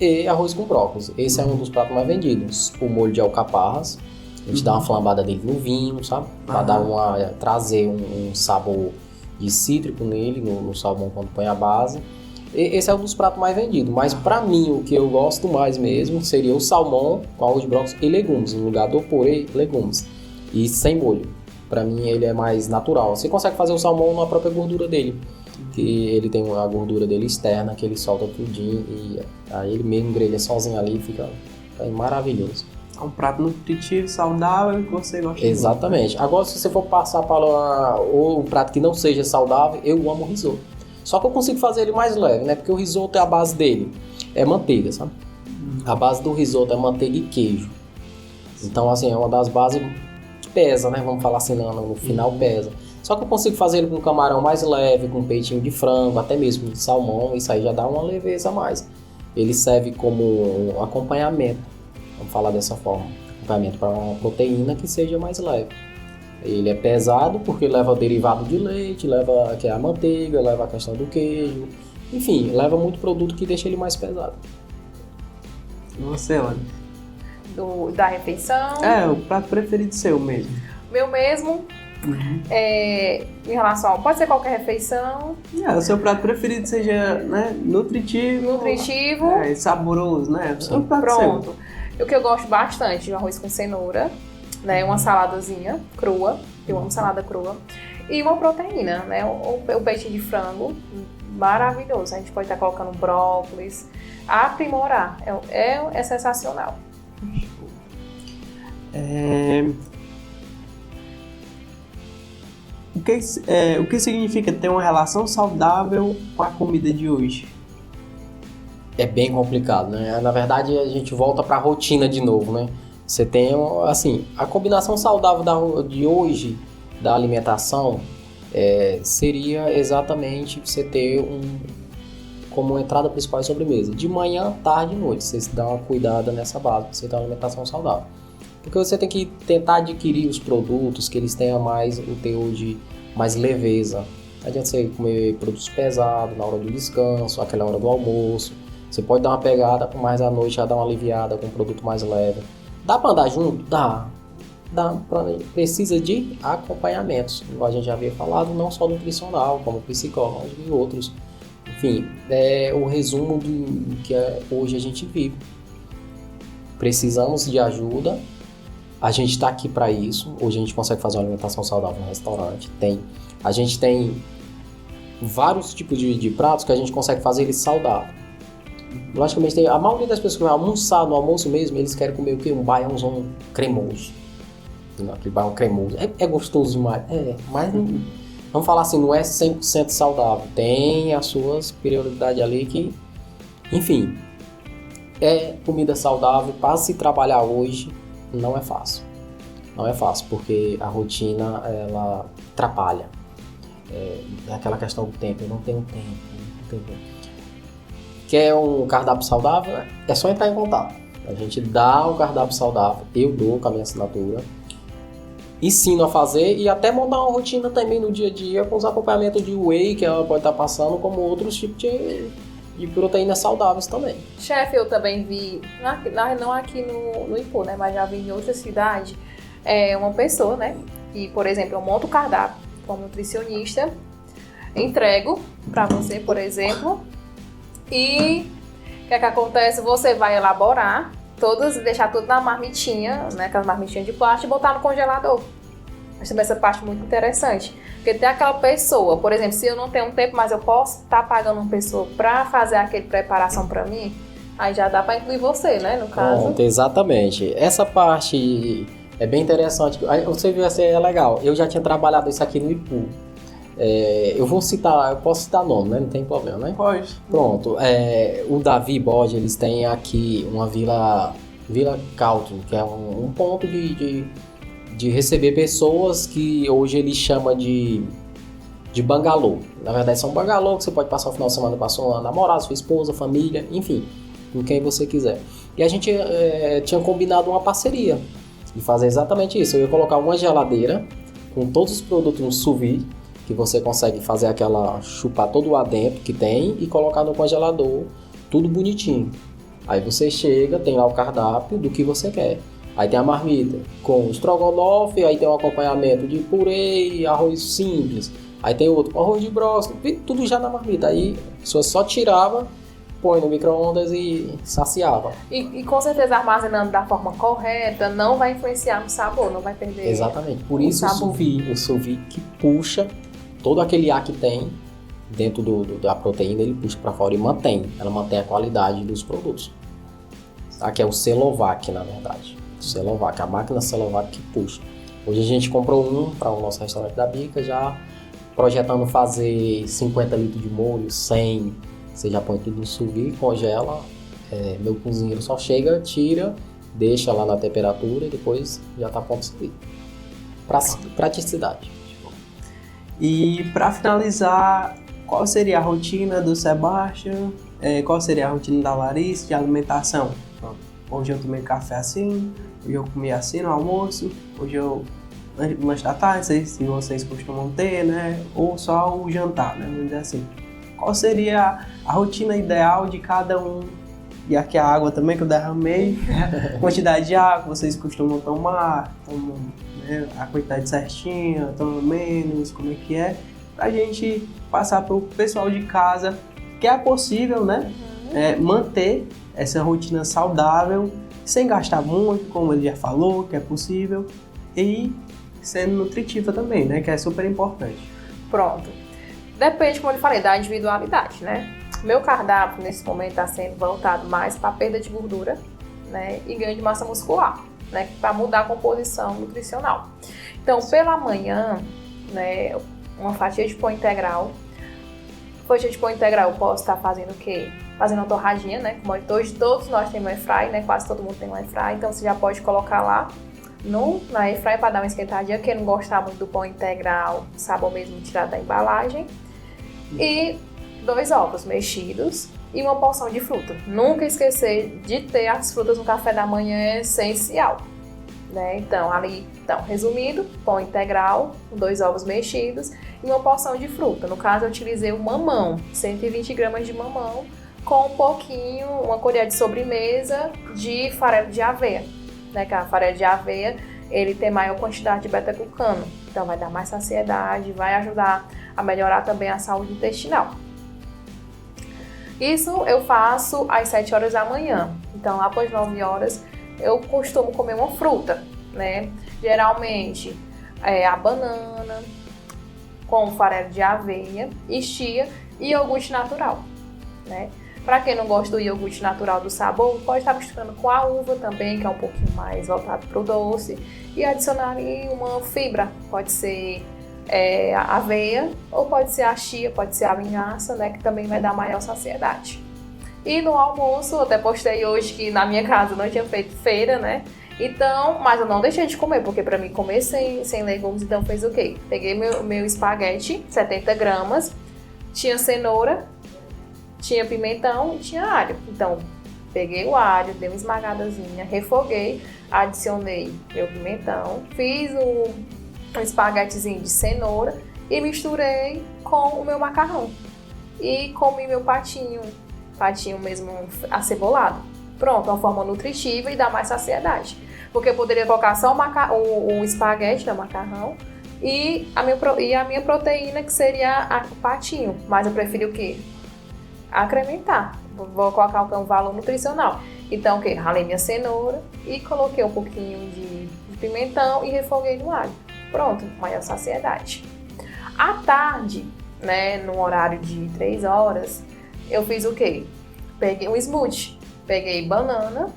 e arroz com brócolis. Esse é um dos pratos mais vendidos, o molho de alcaparras, a gente dá uma flambada dele no vinho, sabe? Pra trazer um sabor de cítrico nele, no salmão quando põe a base. Esse é um dos pratos mais vendidos, mas pra mim o que eu gosto mais mesmo seria o salmão com arroz de brócolis e legumes, no lugar do purê, legumes, e sem molho. Pra mim ele é mais natural. Você consegue fazer o salmão na própria gordura dele, que ele tem a gordura dele externa, que ele solta tudinho, e aí ele mesmo grelha sozinho ali, fica maravilhoso. É um prato nutritivo, saudável, que você gosta. Exatamente. Muito. Agora, se você for passar para um prato que não seja saudável, eu amo o risoto. Só que eu consigo fazer ele mais leve, né? Porque o risoto, a base dele é manteiga, sabe? A base do risoto é manteiga e queijo. Então, assim, é uma das bases que pesa, né? Vamos falar assim, no final pesa. Só que eu consigo fazer ele com camarão mais leve, com peitinho de frango, até mesmo de salmão. Isso aí já dá uma leveza a mais. Ele serve como um acompanhamento. Vamos falar dessa forma, acompanhamento para uma proteína que seja mais leve. Ele é pesado porque leva derivado de leite, leva a manteiga, leva a questão do queijo, enfim, leva muito produto que deixa ele mais pesado. E você, olha? da refeição. É, o prato preferido seu mesmo. Meu mesmo, em relação pode ser qualquer refeição. O seu prato preferido seja, né, nutritivo. E saboroso, né? Sim. Um prato Pronto. O que eu gosto bastante de um arroz com cenoura, né? Uma saladazinha crua, eu amo salada crua. E uma proteína, né? O peixe de frango, maravilhoso. A gente pode estar colocando brócolis, aprimorar. É sensacional. O que significa ter uma relação saudável com a comida de hoje? É bem complicado, né? Na verdade, a gente volta para a rotina de novo, né? Você tem, assim, a combinação saudável de hoje da alimentação seria exatamente você ter como entrada principal e sobremesa. De manhã, tarde e noite. Você dá uma cuidada nessa base, você tem uma alimentação saudável. Porque você tem que tentar adquirir os produtos que eles tenham mais o teor de mais leveza. Não adianta você comer produtos pesados na hora do descanso, aquela hora do almoço. Você pode dar uma pegada, mais à noite já dar uma aliviada com um produto mais leve. Dá para andar junto? Dá. Precisa de acompanhamentos. Igual a gente já havia falado, não só nutricional, como psicológico e outros. Enfim, é o resumo do que hoje a gente vive. Precisamos de ajuda. A gente está aqui para isso. Hoje a gente consegue fazer uma alimentação saudável no restaurante. A gente tem vários tipos de pratos que a gente consegue fazer eles saudáveis. Logicamente, a maioria das pessoas que vai almoçar no almoço mesmo, eles querem comer o quê? Um baiãozão cremoso. Aquele baião cremoso. É gostoso demais. Mas vamos falar assim, não é 100% saudável. Tem as suas prioridades ali que... Enfim, é comida saudável para se trabalhar hoje. Não é fácil. Não é fácil, porque a rotina, ela atrapalha. É aquela questão do tempo. Eu não tenho tempo. Quer um cardápio saudável? É só entrar em contato. A gente dá o cardápio saudável. Eu dou com a minha assinatura. Ensino a fazer e até montar uma rotina também no dia a dia com os acompanhamentos de whey que ela pode estar passando, como outros tipos de proteínas saudáveis também. Chefe, eu também vi, não aqui no Ipu, né, mas já vi em outra cidade, uma pessoa, né, que, por exemplo, eu monto o cardápio como nutricionista, entrego para você, por exemplo, e o que acontece? Você vai elaborar deixar tudo na marmitinha, né, aquelas marmitinhas de plástico, e botar no congelador. Acho também essa parte muito interessante. Porque tem aquela pessoa, por exemplo, se eu não tenho tempo, mas eu posso estar pagando uma pessoa para fazer aquela preparação para mim, aí já dá para incluir você, né, no caso. Pronto, exatamente. Essa parte é bem interessante. Você viu, assim, é legal. Eu já tinha trabalhado isso aqui no Ipu. Eu posso citar nome, né? Não tem problema, né? Pode. Pronto. O Davi Bode, eles têm aqui uma Vila Country, que é um ponto de receber pessoas que hoje ele chama de bangalô. Na verdade, são bangalô que você pode passar o final de semana com a sua namorada, sua esposa, família, enfim, com quem você quiser. E a gente tinha combinado uma parceria de fazer exatamente isso. Eu ia colocar uma geladeira com todos os produtos no sous vide, que você consegue fazer chupar todo o ar dentro que tem e colocar no congelador, tudo bonitinho. Aí você chega, tem lá o cardápio do que você quer. Aí tem a marmita com estrogonofe, aí tem um acompanhamento de purê, arroz simples. Aí tem outro com arroz de brócolis, tudo já na marmita. Aí a pessoa só tirava, põe no micro-ondas e saciava. E com certeza armazenando da forma correta não vai influenciar no sabor, não vai perder. Exatamente. Por isso o sous vide que puxa todo aquele ar que tem dentro da proteína, ele puxa para fora e ela mantém a qualidade dos produtos. Aqui é o Celovac, na verdade. Celovac, a máquina Celovac que puxa. Hoje a gente comprou para o nosso restaurante da Bica, já projetando fazer 50 litros de molho, 100. Você já põe tudo no sous vide, congela. Meu cozinheiro só chega, tira, deixa lá na temperatura e depois já está pronto de servir. Praticidade. E para finalizar, qual seria a rotina do Sebastian? Qual seria a rotina da Larissa de alimentação? Hoje eu tomei café assim, hoje eu comi assim no almoço, hoje eu lanche da tarde, não sei se vocês costumam ter, né? Ou só o jantar, né? Vamos dizer assim. Qual seria a rotina ideal de cada um E aqui a água também que eu derramei, quantidade de água que vocês costumam tomar, tomam, né, a quantidade certinha, tomam menos, como é que é, pra gente passar pro pessoal de casa que é possível, né, manter essa rotina saudável, sem gastar muito, como ele já falou, que é possível, e sendo nutritiva também, né, que é super importante. Pronto. Depende, como eu falei, da individualidade, né? Meu cardápio nesse momento está sendo voltado mais para perda de gordura, né, e ganho de massa muscular, né, para mudar a composição nutricional. Então, pela manhã, né, uma fatia de pão integral. Fatia de pão integral eu posso estar fazendo o quê? Fazendo uma torradinha, né? Como hoje todos nós temos um airfry, né? Quase todo mundo tem um airfry, então você já pode colocar lá na airfry para dar uma esquentadinha. Quem não gostar muito do pão integral, sabor mesmo tirado da embalagem. E 2 ovos mexidos e uma porção de fruta. Nunca esquecer de ter as frutas no café da manhã é essencial, né? Então, resumindo, pão integral, 2 ovos mexidos e uma porção de fruta. No caso, eu utilizei o mamão, 120 gramas de mamão, com um pouquinho, uma colher de sobremesa de farelo de aveia, né? Que a farelo de aveia, ele tem maior quantidade de beta-glucano, então vai dar mais saciedade, vai ajudar a melhorar também a saúde intestinal. Isso eu faço às 7 horas da manhã, então lá após 9 horas eu costumo comer uma fruta, né? Geralmente a banana com farelo de aveia, chia e iogurte natural, né? Para quem não gosta do iogurte natural do sabor, pode estar misturando com a uva também, que é um pouquinho mais voltado para o doce, e adicionar ali uma fibra, pode ser a aveia, ou pode ser a chia, pode ser a linhaça, né, que também vai dar maior saciedade. E no almoço, eu até postei hoje que na minha casa não tinha feito feira, né? Então, mas eu não deixei de comer, porque para mim comer sem legumes, então fez o quê? Peguei meu espaguete, 70 gramas, tinha cenoura, tinha pimentão e tinha alho. Então, peguei o alho, dei uma esmagadazinha, refoguei, adicionei meu pimentão, fiz um espaguetezinho de cenoura e misturei com o meu macarrão. E comi meu patinho mesmo acebolado. Pronto, uma forma nutritiva e dá mais saciedade. Porque eu poderia colocar só o espaguete, o macarrão, e a minha proteína, que seria o patinho. Mas eu preferi o quê? Acrementar. Vou colocar um valor nutricional. Então, o quê? Ralei minha cenoura e coloquei um pouquinho de pimentão e refoguei no alho. Pronto, maior saciedade. À tarde, né, no horário de 3 horas, eu fiz o quê? Peguei um smoothie. Peguei banana,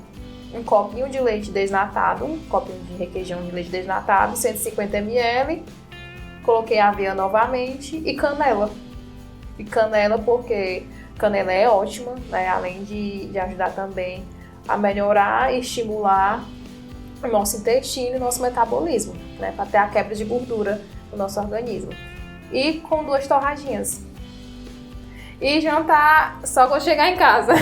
um copinho de leite desnatado, um copinho de requeijão de leite desnatado, 150 ml. Coloquei aveia novamente e canela. E canela porque canela é ótima, né? Além de ajudar também a melhorar e estimular o nosso intestino e o nosso metabolismo, né? Para ter a quebra de gordura no nosso organismo. E com 2 torradinhas. E jantar só quando chegar em casa.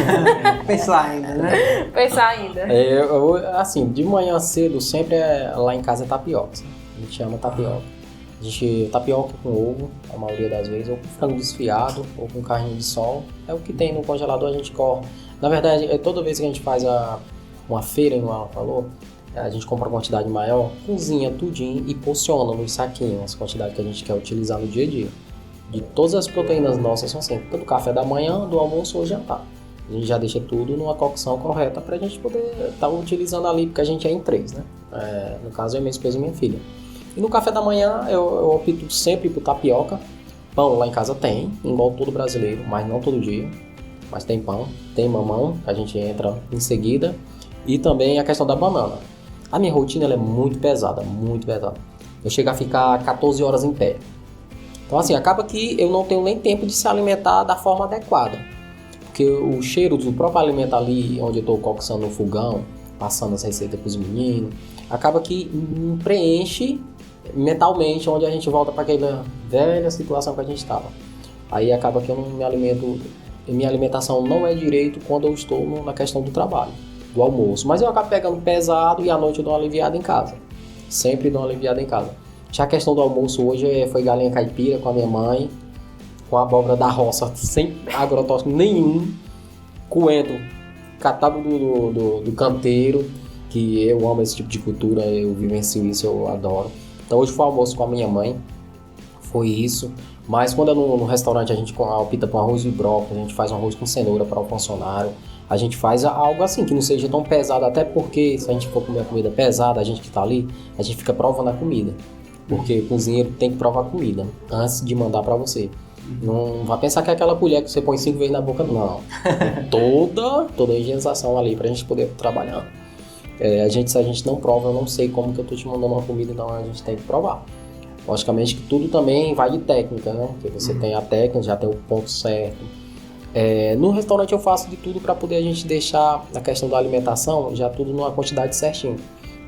Pensar ainda, né? Pensar ainda. Assim, de manhã cedo, sempre lá em casa é tapioca. A gente chama tapioca. A gente tapioca com ovo, a maioria das vezes, ou com frango desfiado, ou com carne de sol. É o que tem no congelador, a gente corre. Na verdade, toda vez que a gente faz uma feira, como ela falou, a gente compra uma quantidade maior, cozinha tudinho e porciona nos saquinhos, as quantidades que a gente quer utilizar no dia a dia. De todas as proteínas nossas são sempre do café da manhã, do almoço ou jantar. A gente já deixa tudo numa cocção correta pra gente poder estar utilizando ali, porque a gente é em 3, né? No caso, é minha esposa e minha filha. E no café da manhã eu opto sempre por tapioca. Pão lá em casa tem, igual todo brasileiro, mas não todo dia. Mas tem pão, tem mamão, que a gente entra em seguida. E também a questão da banana. A minha rotina ela é muito pesada, muito pesada. Eu chego a ficar 14 horas em pé. Então assim, acaba que eu não tenho nem tempo de se alimentar da forma adequada. Porque o cheiro do próprio alimento ali, onde eu estou coxando no fogão, passando as receitas para os meninos, acaba que preenche mentalmente onde a gente volta para aquela velha situação que a gente estava. Aí acaba que eu não me alimento, minha alimentação não é direito quando eu estou na questão do trabalho, do almoço. Mas eu acabo pegando pesado e à noite eu dou uma aliviada em casa. Sempre dou uma aliviada em casa. Já a questão do almoço hoje foi galinha caipira com a minha mãe, com a abóbora da roça, sem agrotóxico nenhum, coentro catado do canteiro, que eu amo esse tipo de cultura, eu vivencio isso, eu adoro. Então hoje foi almoço com a minha mãe, foi isso. Mas quando é no restaurante a gente opta por arroz e brócolis, a gente faz um arroz com cenoura para o funcionário. A gente faz algo assim, que não seja tão pesado, até porque se a gente for comer a comida pesada, a gente que tá ali, a gente fica provando a comida. Porque o cozinheiro tem que provar a comida antes de mandar para você. Não vai pensar que é aquela colher que você põe 5 vezes na boca, não. Toda a higienização ali pra gente poder trabalhar. Se a gente não prova, eu não sei como que eu tô te mandando uma comida, então a gente tem que provar. Logicamente que tudo também vai de técnica, né? Porque você tem a técnica, já tem o ponto certo. No restaurante eu faço de tudo para poder a gente deixar a questão da alimentação já tudo numa quantidade certinha.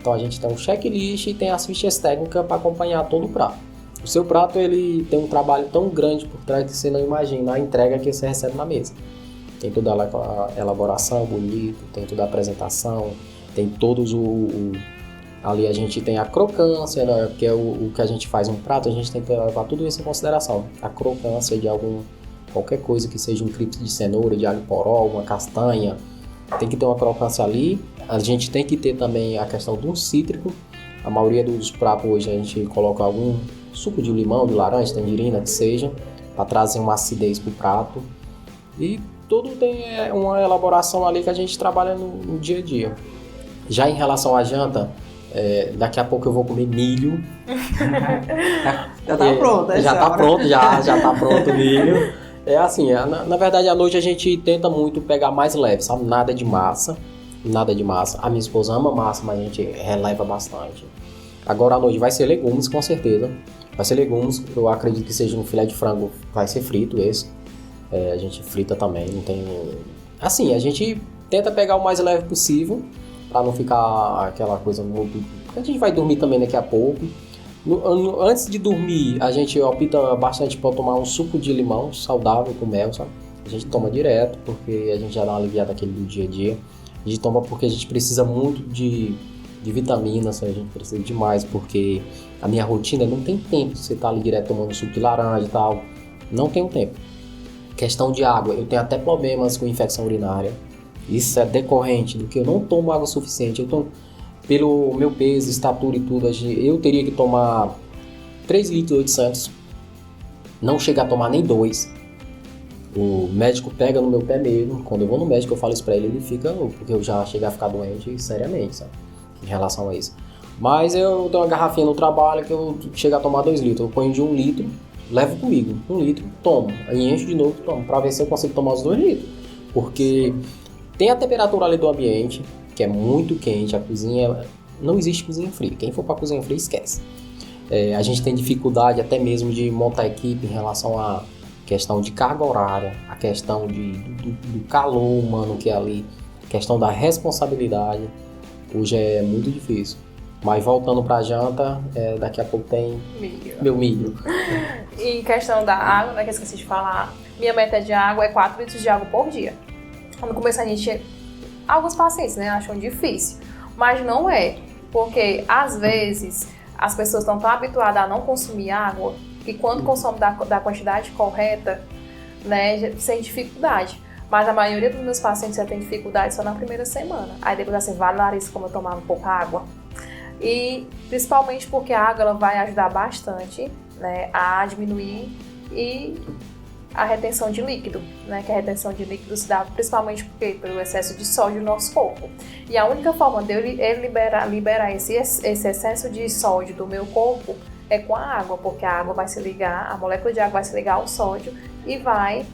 Então a gente tem um checklist e tem as fichas técnicas para acompanhar todo o prato. O seu prato ele tem um trabalho tão grande por trás que você não imagina a entrega que você recebe na mesa. Tem toda a elaboração bonita, tem toda a apresentação, tem todos ali a gente tem a crocância, né, que é o que a gente faz um prato, a gente tem que levar tudo isso em consideração. A crocância de qualquer coisa que seja um cripto de cenoura, de alho poró, uma castanha, tem que ter uma crocância ali. A gente tem que ter também a questão de um cítrico. A maioria dos pratos hoje a gente coloca algum suco de limão, de laranja, tangerina, que seja, para trazer uma acidez para o prato. E tudo tem uma elaboração ali que a gente trabalha no dia a dia. Já em relação à janta, daqui a pouco eu vou comer milho. Já tá pronto, já tá pronto, já tá pronto o milho. É assim, na verdade à noite a gente tenta muito pegar mais leve, sabe? Nada de massa. A minha esposa ama massa, mas a gente releva bastante. Agora à noite vai ser legumes, com certeza. Vai ser legumes, eu acredito que seja um filé de frango, vai ser frito esse. A gente frita também, não tem... Assim, a gente tenta pegar o mais leve possível, para não ficar aquela coisa muito... A gente vai dormir também daqui a pouco. Antes de dormir, a gente opta bastante para tomar um suco de limão saudável com mel, sabe? A gente toma direto, porque a gente já dá uma aliviada aquele do dia a dia. A gente toma porque a gente precisa muito de vitaminas, a gente precisa demais, porque a minha rotina não tem tempo de você estar ali direto tomando suco de laranja e tal. Não tenho tempo. Questão de água, eu tenho até problemas com infecção urinária. Isso é decorrente do que eu não tomo água suficiente. Pelo meu peso, estatura e tudo, eu teria que tomar 3,8 litros. Não chega a tomar nem 2. O médico pega no meu pé mesmo. Quando eu vou no médico, eu falo isso pra ele fica louco, porque eu já cheguei a ficar doente seriamente, sabe? Em relação a isso. Mas eu tenho uma garrafinha no trabalho que eu chego a tomar 2 litros. Eu ponho de 1 litro, levo comigo. 1 litro, tomo. Aí encho de novo, tomo. Pra ver se eu consigo tomar os 2 litros. Porque tem a temperatura ali do ambiente, que é muito quente. A cozinha... Não existe cozinha fria. Quem for pra cozinha fria, esquece. A gente tem dificuldade até mesmo de montar equipe em relação a questão de carga horária, a questão do calor humano que é ali, a questão da responsabilidade. Hoje é muito difícil. Mas voltando pra janta, daqui a pouco tem meu milho. E questão da água, né, que eu esqueci de falar, minha meta de água é 4 litros de água por dia. No começo a gente, alguns pacientes, né, acham difícil, mas não é, porque às vezes as pessoas estão tão habituadas a não consumir água que quando consome da quantidade correta, né, sem dificuldade. Mas a maioria dos meus pacientes já tem dificuldade só na primeira semana. Aí depois assim, vale, Larissa, como eu tomava pouca água. E principalmente porque a água ela vai ajudar bastante, né, a diminuir e a retenção de líquido, né, que a retenção de líquido se dá principalmente pelo excesso de sódio no nosso corpo. E a única forma de eu liberar esse excesso de sódio do meu corpo é com a água, porque a água vai se ligar, a molécula de água vai se ligar ao sódio e vai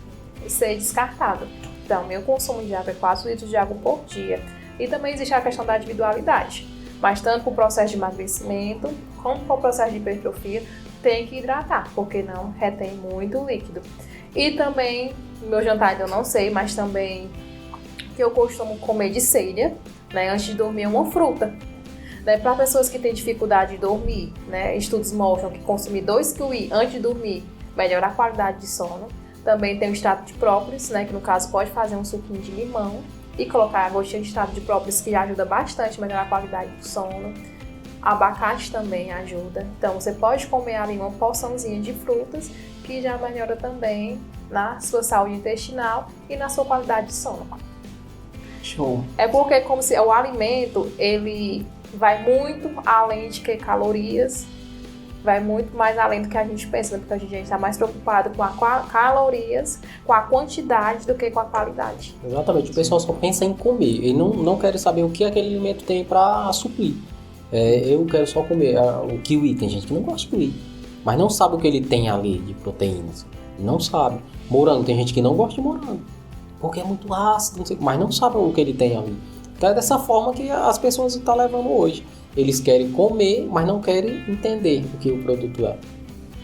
ser descartado. Então, meu consumo de água é 4 litros de água por dia. E também existe a questão da individualidade. Mas tanto para o processo de emagrecimento, como para o processo de hipertrofia, tem que hidratar, porque não retém muito líquido. E também, meu jantar ainda eu não sei, mas também que eu costumo comer de ceia, né, antes de dormir, uma fruta. Né, para pessoas que têm dificuldade de dormir, né, estudos mostram que consumir 2 kiwi antes de dormir melhora a qualidade de sono. Também tem o extrato de própolis, né, que no caso pode fazer um suquinho de limão e colocar a gotinha de extrato de própolis, que ajuda bastante a melhorar a qualidade do sono. Abacate também ajuda. Então você pode comer ali uma porçãozinha de frutas que já melhora também na sua saúde intestinal e na sua qualidade de sono. Show. É porque como se o alimento, ele vai muito além de que calorias, vai muito mais além do que a gente pensa, né? Porque a gente está mais preocupado com as calorias, com a quantidade do que com a qualidade. Exatamente, o pessoal só pensa em comer e não quer saber o que aquele alimento tem para suprir. Eu quero só comer o kiwi, tem gente que não gosta de kiwi, mas não sabe o que ele tem ali de proteínas, não sabe. Morango, tem gente que não gosta de morango, porque é muito ácido, não sei, mas não sabe o que ele tem ali. Então é dessa forma que as pessoas estão levando hoje. Eles querem comer, mas não querem entender o que o produto é.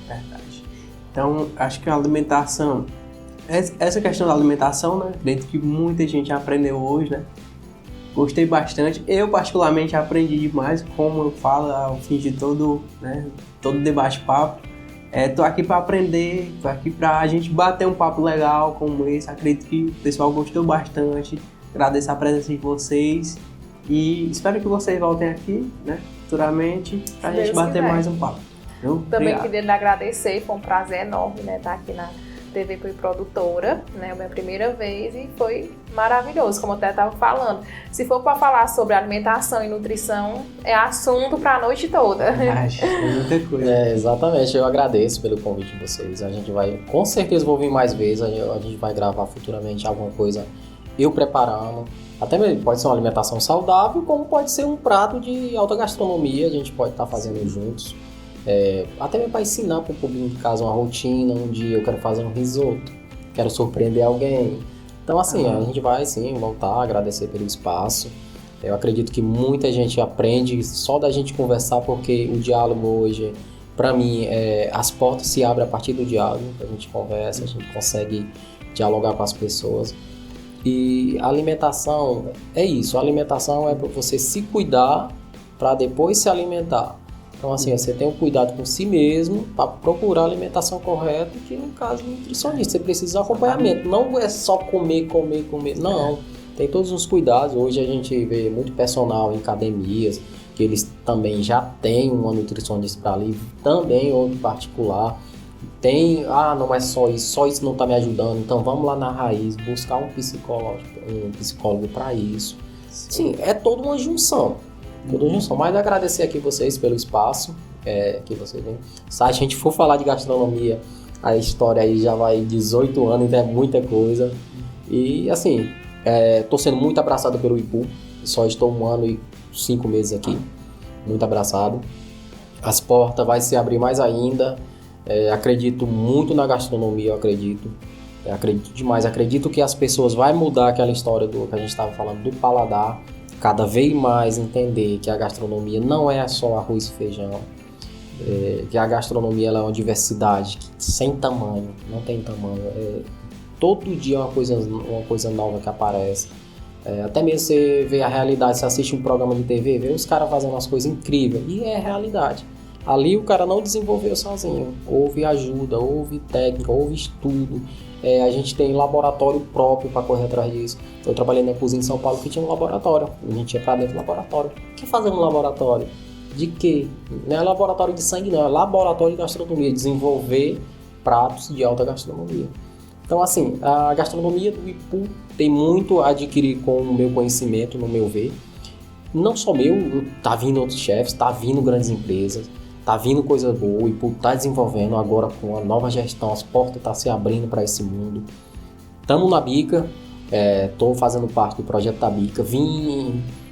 Verdade. Então, acho que a alimentação, essa questão da alimentação, né, dentro que muita gente aprendeu hoje, né, gostei bastante. Eu, particularmente, aprendi demais, como eu falo ao fim de todo debate-papo. Tô aqui para aprender, tô aqui para a gente bater um papo legal como esse. Acredito que o pessoal gostou bastante. Agradeço a presença de vocês. E espero que vocês voltem aqui, né, futuramente, pra gente bater mais um papo. Também queria agradecer, foi um prazer enorme, né, estar aqui na TV Pui Produtora, né, a minha primeira vez, e foi maravilhoso, como eu até estava falando. Se for para falar sobre alimentação e nutrição, é assunto para a noite toda. É muita coisa. Exatamente, eu agradeço pelo convite de vocês. A gente vai, com certeza, vou vir mais vezes, a gente vai gravar futuramente alguma coisa, eu preparando. Até mesmo pode ser uma alimentação saudável, como pode ser um prato de alta gastronomia, a gente pode estar fazendo juntos. Até mesmo para ensinar para o público de casa uma rotina, um dia eu quero fazer um risoto, quero surpreender alguém. Então assim, a gente vai sim voltar, agradecer pelo espaço. Eu acredito que muita gente aprende só da gente conversar, porque o diálogo hoje, para mim, as portas se abrem a partir do diálogo, a gente conversa, a gente consegue dialogar com as pessoas. E a alimentação é isso, a alimentação é para você se cuidar para depois se alimentar. Então assim, você tem um cuidado com si mesmo para procurar a alimentação correta, que no caso do nutricionista, você precisa de acompanhamento, não é só comer, não. Tem todos os cuidados, hoje a gente vê muito personal em academias, que eles também já têm uma nutricionista para ali, também outro particular. Tem, não é só isso não está me ajudando, então vamos lá na raiz, buscar um psicólogo para isso. Sim, é toda uma junção, mas agradecer aqui vocês pelo espaço que vocês vêm. Se a gente for falar de gastronomia, a história aí já vai 18 anos, então é muita coisa. E assim, estou sendo muito abraçado pelo IPU, só estou 1 ano e 5 meses aqui, muito abraçado. As portas vai se abrir mais ainda. Acredito muito na gastronomia, acredito demais, acredito que as pessoas vão mudar aquela história do que a gente estava falando, do paladar, cada vez mais entender que a gastronomia não é só arroz e feijão, que a gastronomia ela é uma diversidade sem tamanho, não tem tamanho, todo dia é uma coisa nova que aparece. Até mesmo você vê a realidade, você assiste um programa de TV, vê os caras fazendo umas coisas incríveis, e é realidade. Ali o cara não desenvolveu sozinho, houve ajuda, houve técnica, houve estudo, a gente tem laboratório próprio para correr atrás disso. Eu trabalhei na cozinha em São Paulo que tinha um laboratório, a gente ia para dentro do laboratório. O que fazer no laboratório? De quê? Não é laboratório de sangue não, é laboratório de gastronomia, desenvolver pratos de alta gastronomia. Então assim, a gastronomia do IPU tem muito a adquirir com o meu conhecimento, no meu ver. Não só meu, tá vindo outros chefes, tá vindo grandes empresas, tá vindo coisa boa, o IPU tá desenvolvendo agora com a nova gestão, as portas tá se abrindo para esse mundo. Estamos na Bica, tô fazendo parte do projeto da Bica,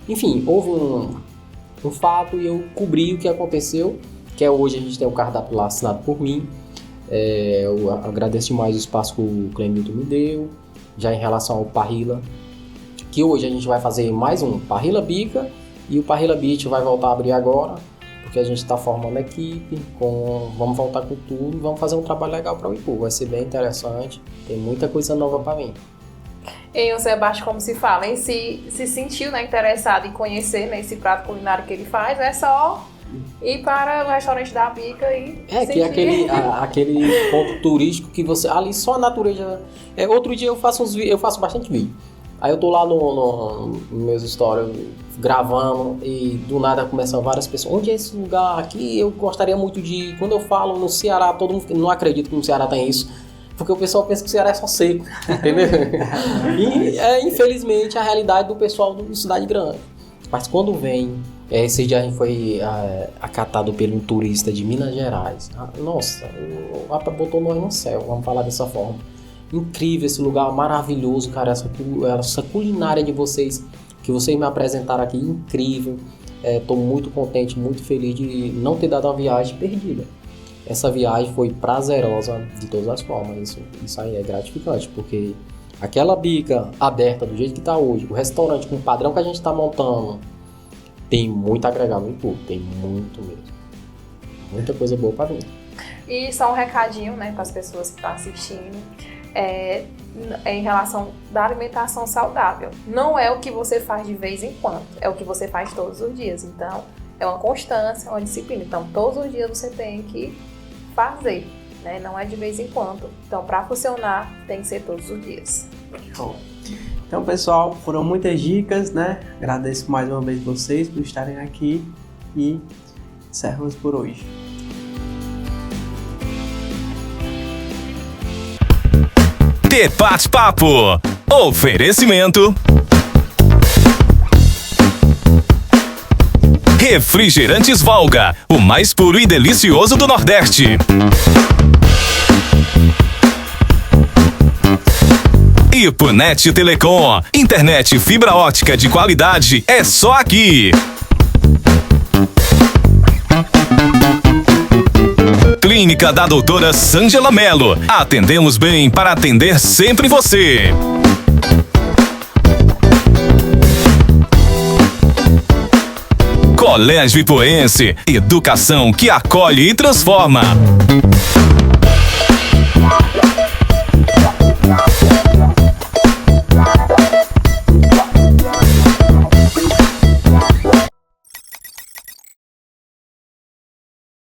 enfim, houve um fato e eu cobri o que aconteceu, que hoje a gente tem o cardápio lá assinado por mim. Eu agradeço demais o espaço que o Clemilton me deu, já em relação ao Parrilla, que hoje a gente vai fazer mais um Parrilla Bica, e o Parrilla Beach vai voltar a abrir agora, porque a gente está formando equipe, vamos voltar com tudo, vamos fazer um trabalho legal para o IPU, vai ser bem interessante, tem muita coisa nova para mim. E o Sebastião, como se fala, se sentiu, né, interessado em conhecer, né, esse prato culinário que ele faz, é só ir para o restaurante da Bica e sentir. Que é aquele ponto turístico que você, ali só a natureza. Outro dia eu faço bastante vídeo. Aí eu tô lá no meus stories gravando e do nada começam várias pessoas. Onde é esse lugar aqui? Eu gostaria muito de ir. Quando eu falo no Ceará, todo mundo não acredita que no Ceará tem isso. Porque o pessoal pensa que o Ceará é só seco, entendeu? E é, infelizmente, a realidade do pessoal de cidade grande. Mas quando vem, esse dia a gente foi acatado por um turista de Minas Gerais. Nossa, botou nós no céu, vamos falar dessa forma. Incrível esse lugar, maravilhoso, cara. Essa culinária de vocês, que vocês me apresentaram aqui, incrível. Estou muito contente, muito feliz de não ter dado uma viagem perdida. Essa viagem foi prazerosa de todas as formas. Isso aí é gratificante, porque aquela bica aberta do jeito que está hoje, o restaurante com o padrão que a gente está montando, tem muito a agregar no YouTube, tem muito mesmo. Muita coisa boa para vir. E só um recadinho, né, para as pessoas que estão assistindo, em relação da alimentação saudável. Não é o que você faz de vez em quando, é o que você faz todos os dias. Então, é uma constância, uma disciplina. Então, todos os dias você tem que fazer, né? Não é de vez em quando. Então, para funcionar, tem que ser todos os dias. Então, pessoal, foram muitas dicas, né? Agradeço mais uma vez vocês por estarem aqui e encerramos por hoje. Bate-papo. Oferecimento. Refrigerantes Valga, o mais puro e delicioso do Nordeste. E Punet Telecom, internet fibra ótica de qualidade é só aqui. Clínica da doutora Sângela Mello. Atendemos bem para atender sempre você. Colégio Ipoense, educação que acolhe e transforma.